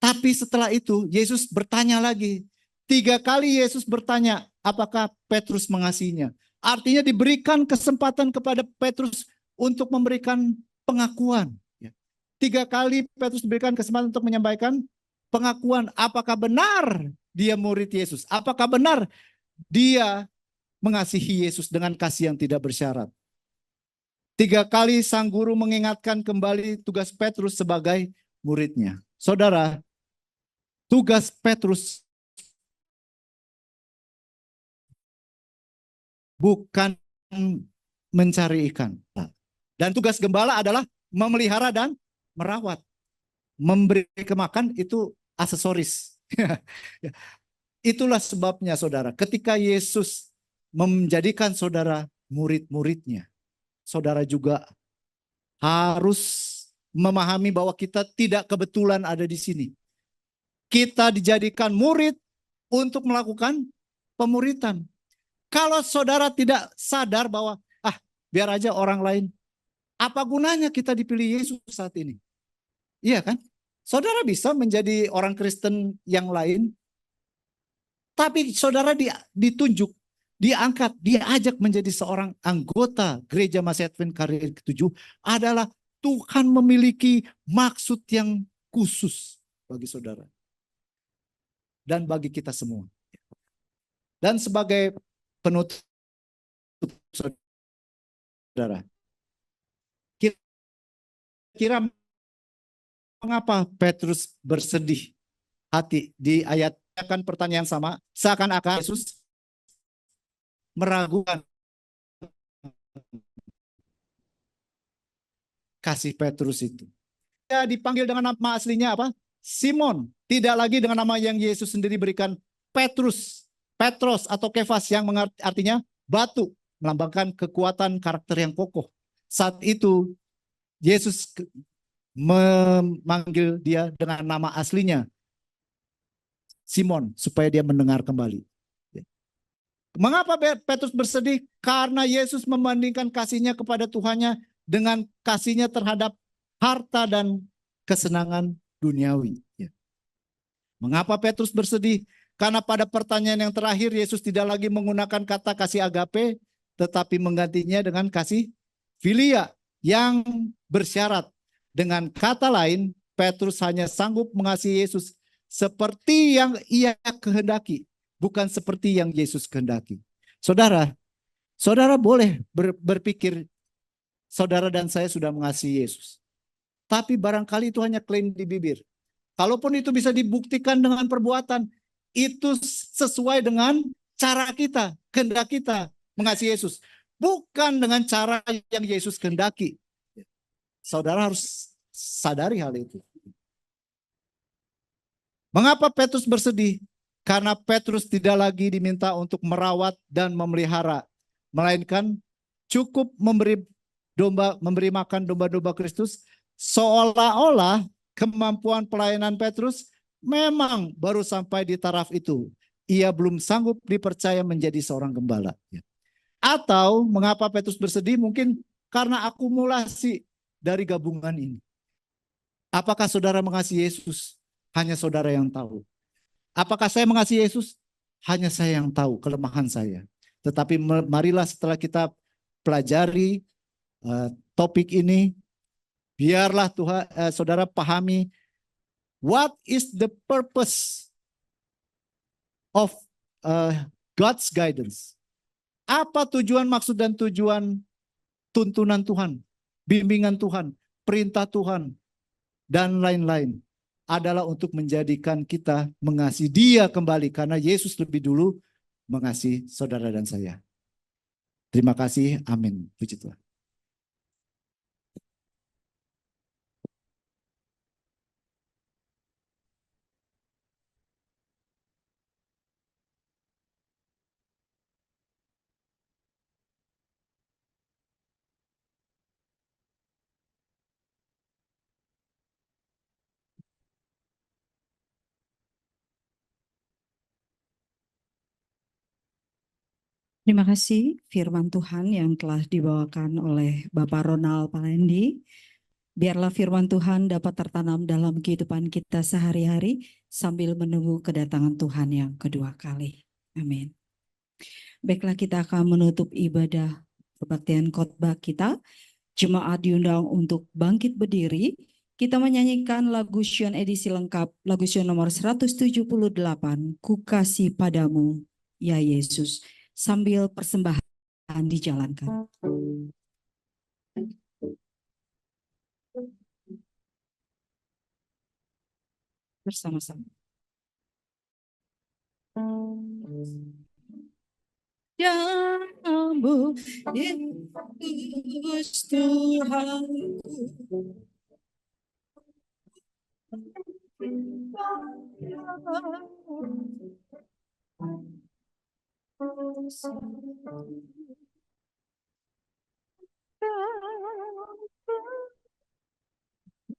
Tapi setelah itu, Yesus bertanya lagi. 3 kali Yesus bertanya, apakah Petrus mengasihinya? Artinya diberikan kesempatan kepada Petrus untuk memberikan pengakuan. 3 kali Petrus diberikan kesempatan untuk menyampaikan pengakuan. Apakah benar dia murid Yesus? Apakah benar dia mengasihi Yesus dengan kasih yang tidak bersyarat? 3 kali sang guru mengingatkan kembali tugas Petrus sebagai muridnya. Saudara, tugas Petrus bukan mencari ikan. Dan tugas gembala adalah memelihara dan merawat. Memberi kemakan itu aksesoris. Itulah sebabnya saudara, ketika Yesus menjadikan saudara murid-muridnya, saudara juga harus memahami bahwa kita tidak kebetulan ada di sini. Kita dijadikan murid untuk melakukan pemuritan. Kalau saudara tidak sadar bahwa, biar aja orang lain, apa gunanya kita dipilih Yesus saat ini? Iya kan? Saudara bisa menjadi orang Kristen yang lain, tapi saudara ditunjuk, diangkat, diajak menjadi seorang anggota Gereja Masih Advent Karya ke-7 adalah Tuhan memiliki maksud yang khusus bagi saudara. Dan bagi kita semua. Dan sebagai penutup saudara, kira mengapa Petrus bersedih hati di ayat akan pertanyaan sama, seakan-akan Yesus meragukan kasih Petrus itu. Dia dipanggil dengan nama aslinya apa? Simon. Tidak lagi dengan nama yang Yesus sendiri berikan, Petrus, Petros atau Kefas, yang artinya batu, melambangkan kekuatan karakter yang kokoh. Saat itu Yesus memanggil dia dengan nama aslinya Simon, supaya dia mendengar kembali. Mengapa Petrus bersedih? Karena Yesus membandingkan kasihnya kepada Tuhannya dengan kasihnya terhadap harta dan kesenangan duniawi. Mengapa Petrus bersedih? Karena pada pertanyaan yang terakhir Yesus tidak lagi menggunakan kata kasih agape, tetapi menggantinya dengan kasih filia yang bersyarat. Dengan kata lain, Petrus hanya sanggup mengasihi Yesus seperti yang ia kehendaki, bukan seperti yang Yesus kehendaki. Saudara, saudara boleh berpikir saudara dan saya sudah mengasihi Yesus. Tapi barangkali itu hanya klaim di bibir. Kalaupun itu bisa dibuktikan dengan perbuatan, itu sesuai dengan cara kita, kehendak kita mengasihi Yesus. Bukan dengan cara yang Yesus kehendaki. Saudara harus sadari hal itu. Mengapa Petrus bersedih? Karena Petrus tidak lagi diminta untuk merawat dan memelihara, melainkan cukup memberi makan domba-domba Kristus, seolah-olah kemampuan pelayanan Petrus memang baru sampai di taraf itu, ia belum sanggup dipercaya menjadi seorang gembala. Atau mengapa Petrus bersedih? Mungkin karena akumulasi dari gabungan ini. Apakah saudara mengasihi Yesus? Hanya saudara yang tahu. Apakah saya mengasihi Yesus? Hanya saya yang tahu kelemahan saya. Tetapi marilah setelah kita pelajari topik ini, biarlah Tuhan, saudara pahami what is the purpose of God's guidance. Apa tujuan, maksud dan tujuan tuntunan Tuhan, bimbingan Tuhan, perintah Tuhan, dan lain-lain. Adalah untuk menjadikan kita mengasihi Dia kembali. Karena Yesus lebih dulu mengasihi saudara dan saya. Terima kasih. Amin. Puji Tuhan. Terima kasih firman Tuhan yang telah dibawakan oleh Bapak Ronald Palendi. Biarlah firman Tuhan dapat tertanam dalam kehidupan kita sehari-hari sambil menunggu kedatangan Tuhan yang kedua kali. Amin. Baiklah, kita akan menutup ibadah perbaktian khotbah kita. Jemaat diundang untuk bangkit berdiri. Kita menyanyikan lagu Sion edisi lengkap, lagu Sion nomor 178, Ku Kasih Padamu, ya Yesus. Sambil persembahan dijalankan. Bersama-sama. Padamu, Yesus Tuhanku.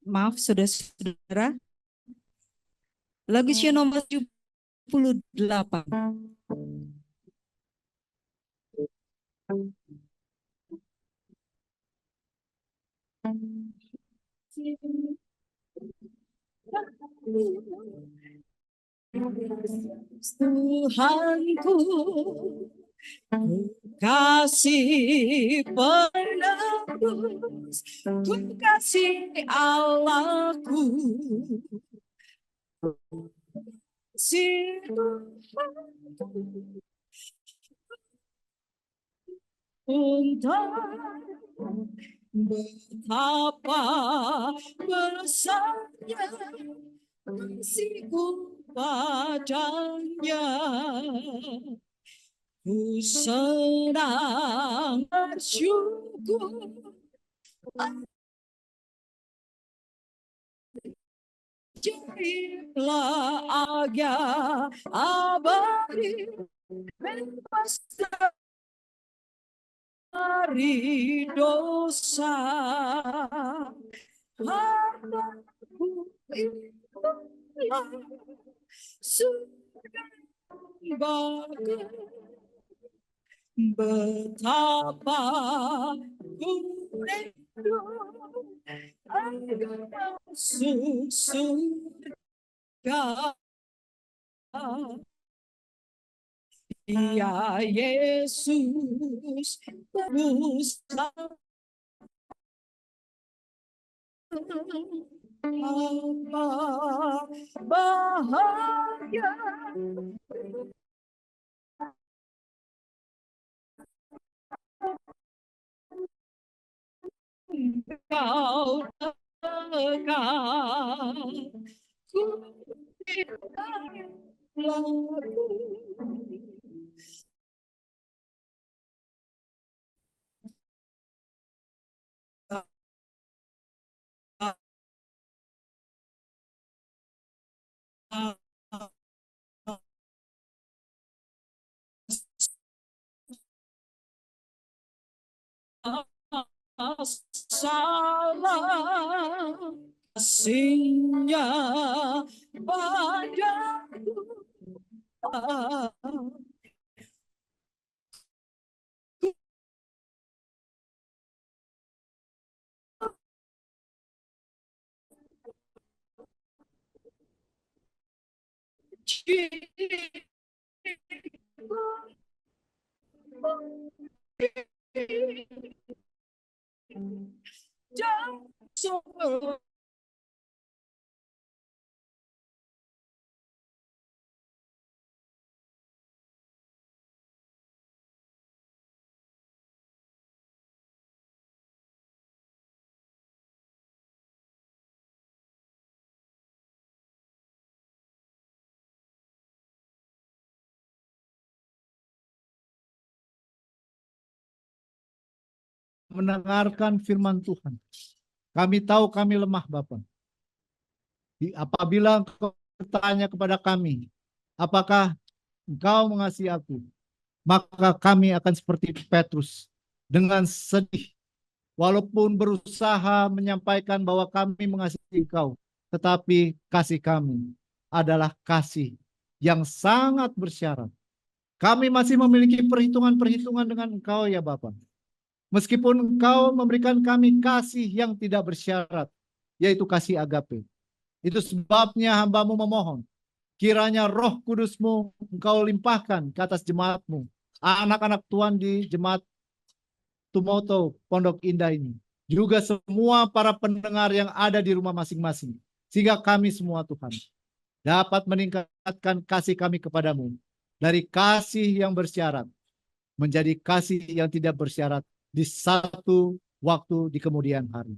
Maaf saudara-saudara, lagu Sion nomor 78. Tuhanku, kasih penebus, ku kasih Allahku, si untuk betapa besarnya kasihku padanya. Ku senang bersyukur jadilah agya abadi bebas dari dosa. Hartaku itulah surga bagai. Betapa ku rindu agar masuk surga. Ya Yesus, tebus apa bahagia Kau dekat, ku tidak lalu. Salah kasihnya padaku. Jangan mendengarkan firman Tuhan. Kami tahu kami lemah, Bapa. Apabila Engkau bertanya kepada kami, apakah Engkau mengasihi aku? Maka kami akan seperti Petrus dengan sedih, walaupun berusaha menyampaikan bahwa kami mengasihi Engkau, tetapi kasih kami adalah kasih yang sangat bersyarat. Kami masih memiliki perhitungan-perhitungan dengan Engkau ya Bapa. Meskipun Engkau memberikan kami kasih yang tidak bersyarat, yaitu kasih agape. Itu sebabnya hamba-Mu memohon, kiranya Roh Kudus-Mu Engkau limpahkan ke atas jemaat-Mu, anak-anak Tuhan di jemaat Tumoto Pondok Indah ini, juga semua para pendengar yang ada di rumah masing-masing, sehingga kami semua Tuhan dapat meningkatkan kasih kami kepadamu dari kasih yang bersyarat menjadi kasih yang tidak bersyarat di satu waktu di kemudian hari.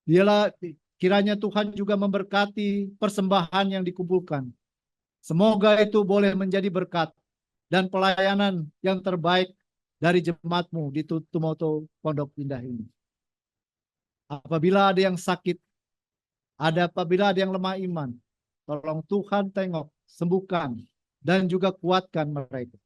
Dialah kiranya Tuhan juga memberkati persembahan yang dikumpulkan. Semoga itu boleh menjadi berkat dan pelayanan yang terbaik dari jemaat-Mu di Tumoto Pondok Indah ini. Apabila ada yang sakit, apabila ada yang lemah iman, tolong Tuhan tengok, sembuhkan, dan juga kuatkan mereka.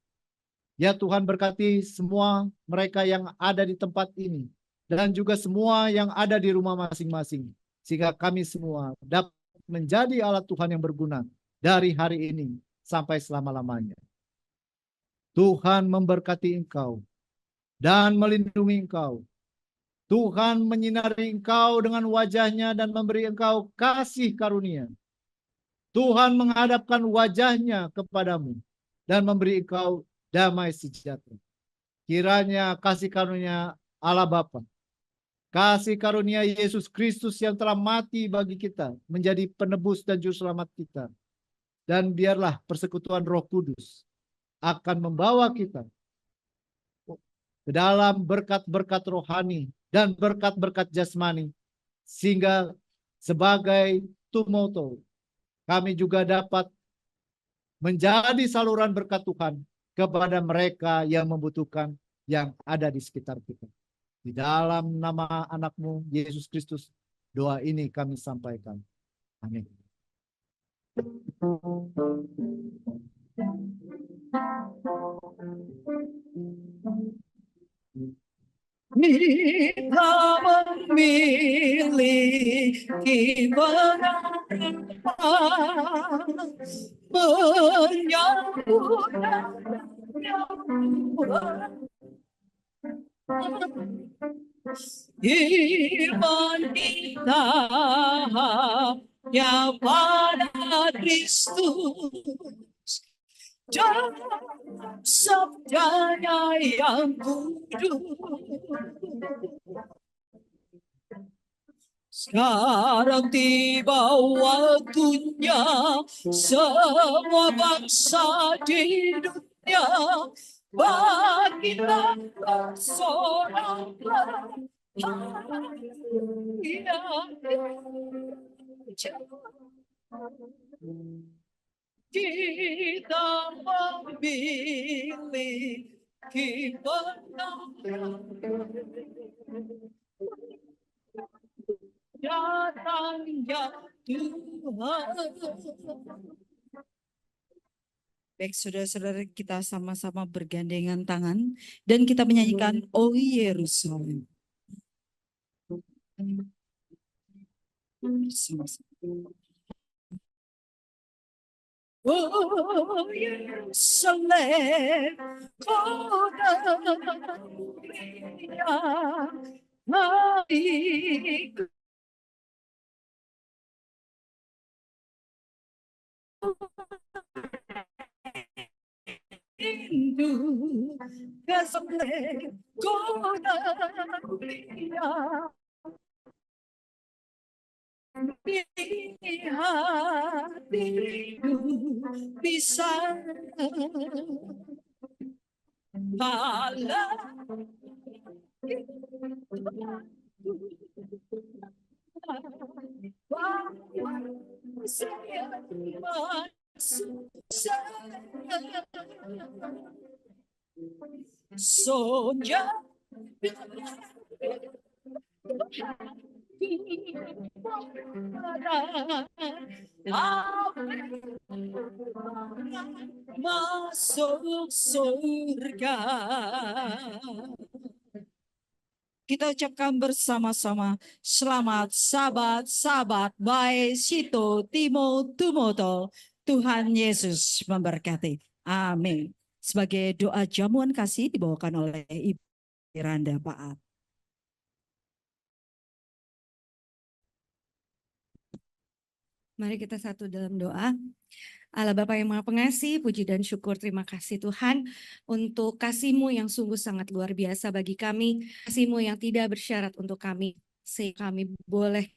Ya Tuhan, berkati semua mereka yang ada di tempat ini dan juga semua yang ada di rumah masing-masing, sehingga kami semua dapat menjadi alat Tuhan yang berguna dari hari ini sampai selama-lamanya. Tuhan memberkati engkau dan melindungi engkau. Tuhan menyinari engkau dengan wajahnya dan memberi engkau kasih karunia. Tuhan menghadapkan wajahnya kepadamu dan memberi engkau damai sejahtera. Kiranya kasih karunia Allah Bapa, kasih karunia Yesus Kristus yang telah mati bagi kita, menjadi penebus dan juru selamat kita. Dan biarlah persekutuan Roh Kudus akan membawa kita ke dalam berkat-berkat rohani dan berkat-berkat jasmani, sehingga sebagai Tumoto kami juga dapat menjadi saluran berkat Tuhan kepada mereka yang membutuhkan, yang ada di sekitar kita. Di dalam nama anak-Mu Yesus Kristus, doa ini kami sampaikan. Amin. Kita memiliki pengharapan menyambut iman kita hanya pada Kristus dan sabdanya yang kudus. Sekarang tiba waktunya semua bangsa di dunia bangkitlah bersorak. Kita memiliki pengharapan datangnya Tuhan. Baik, saudara-saudara, kita sama-sama bergandengan tangan dan kita menyanyikan O Yerusalem. Sama-sama. Oh Yerusalem, kota mulia, mari rindu Yerusalem, kota mulia. Lihat dirimu bisa malam saya masuk Sonja masuk surga. Kita ucapkan bersama-sama selamat sabat baik Sito Timo Tumoto. Tuhan Yesus memberkati. Amin. Sebagai doa jamuan kasih dibawakan oleh Ibu Miranda Paat. Mari kita satu dalam doa. Allah Bapa yang Maha Pengasih, puji dan syukur terima kasih Tuhan untuk kasih-Mu yang sungguh sangat luar biasa bagi kami, kasih-Mu yang tidak bersyarat untuk kami, sehingga kami boleh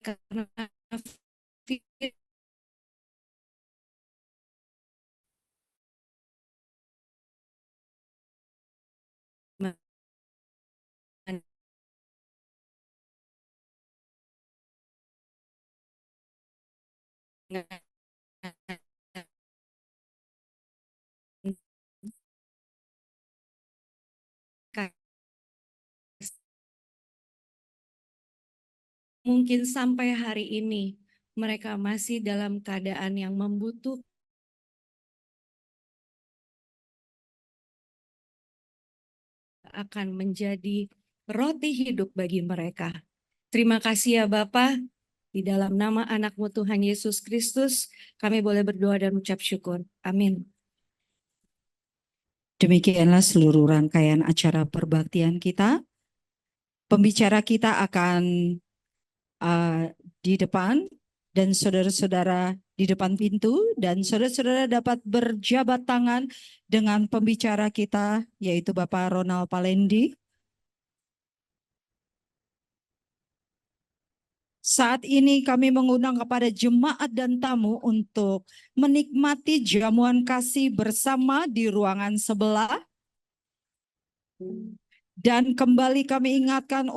karena mungkin sampai hari ini mereka masih dalam keadaan yang membutuhkan akan menjadi roti hidup bagi mereka. Terima kasih ya Bapa, di dalam nama anak-Mu Tuhan Yesus Kristus, kami boleh berdoa dan mengucap syukur. Amin. Demikianlah seluruh rangkaian acara perbaktian kita. Pembicara kita akan di depan dan saudara-saudara di depan pintu, dan saudara-saudara dapat berjabat tangan dengan pembicara kita yaitu Bapak Ronald Palendi. Saat ini kami mengundang kepada jemaat dan tamu untuk menikmati jamuan kasih bersama di ruangan sebelah. Dan kembali kami ingatkan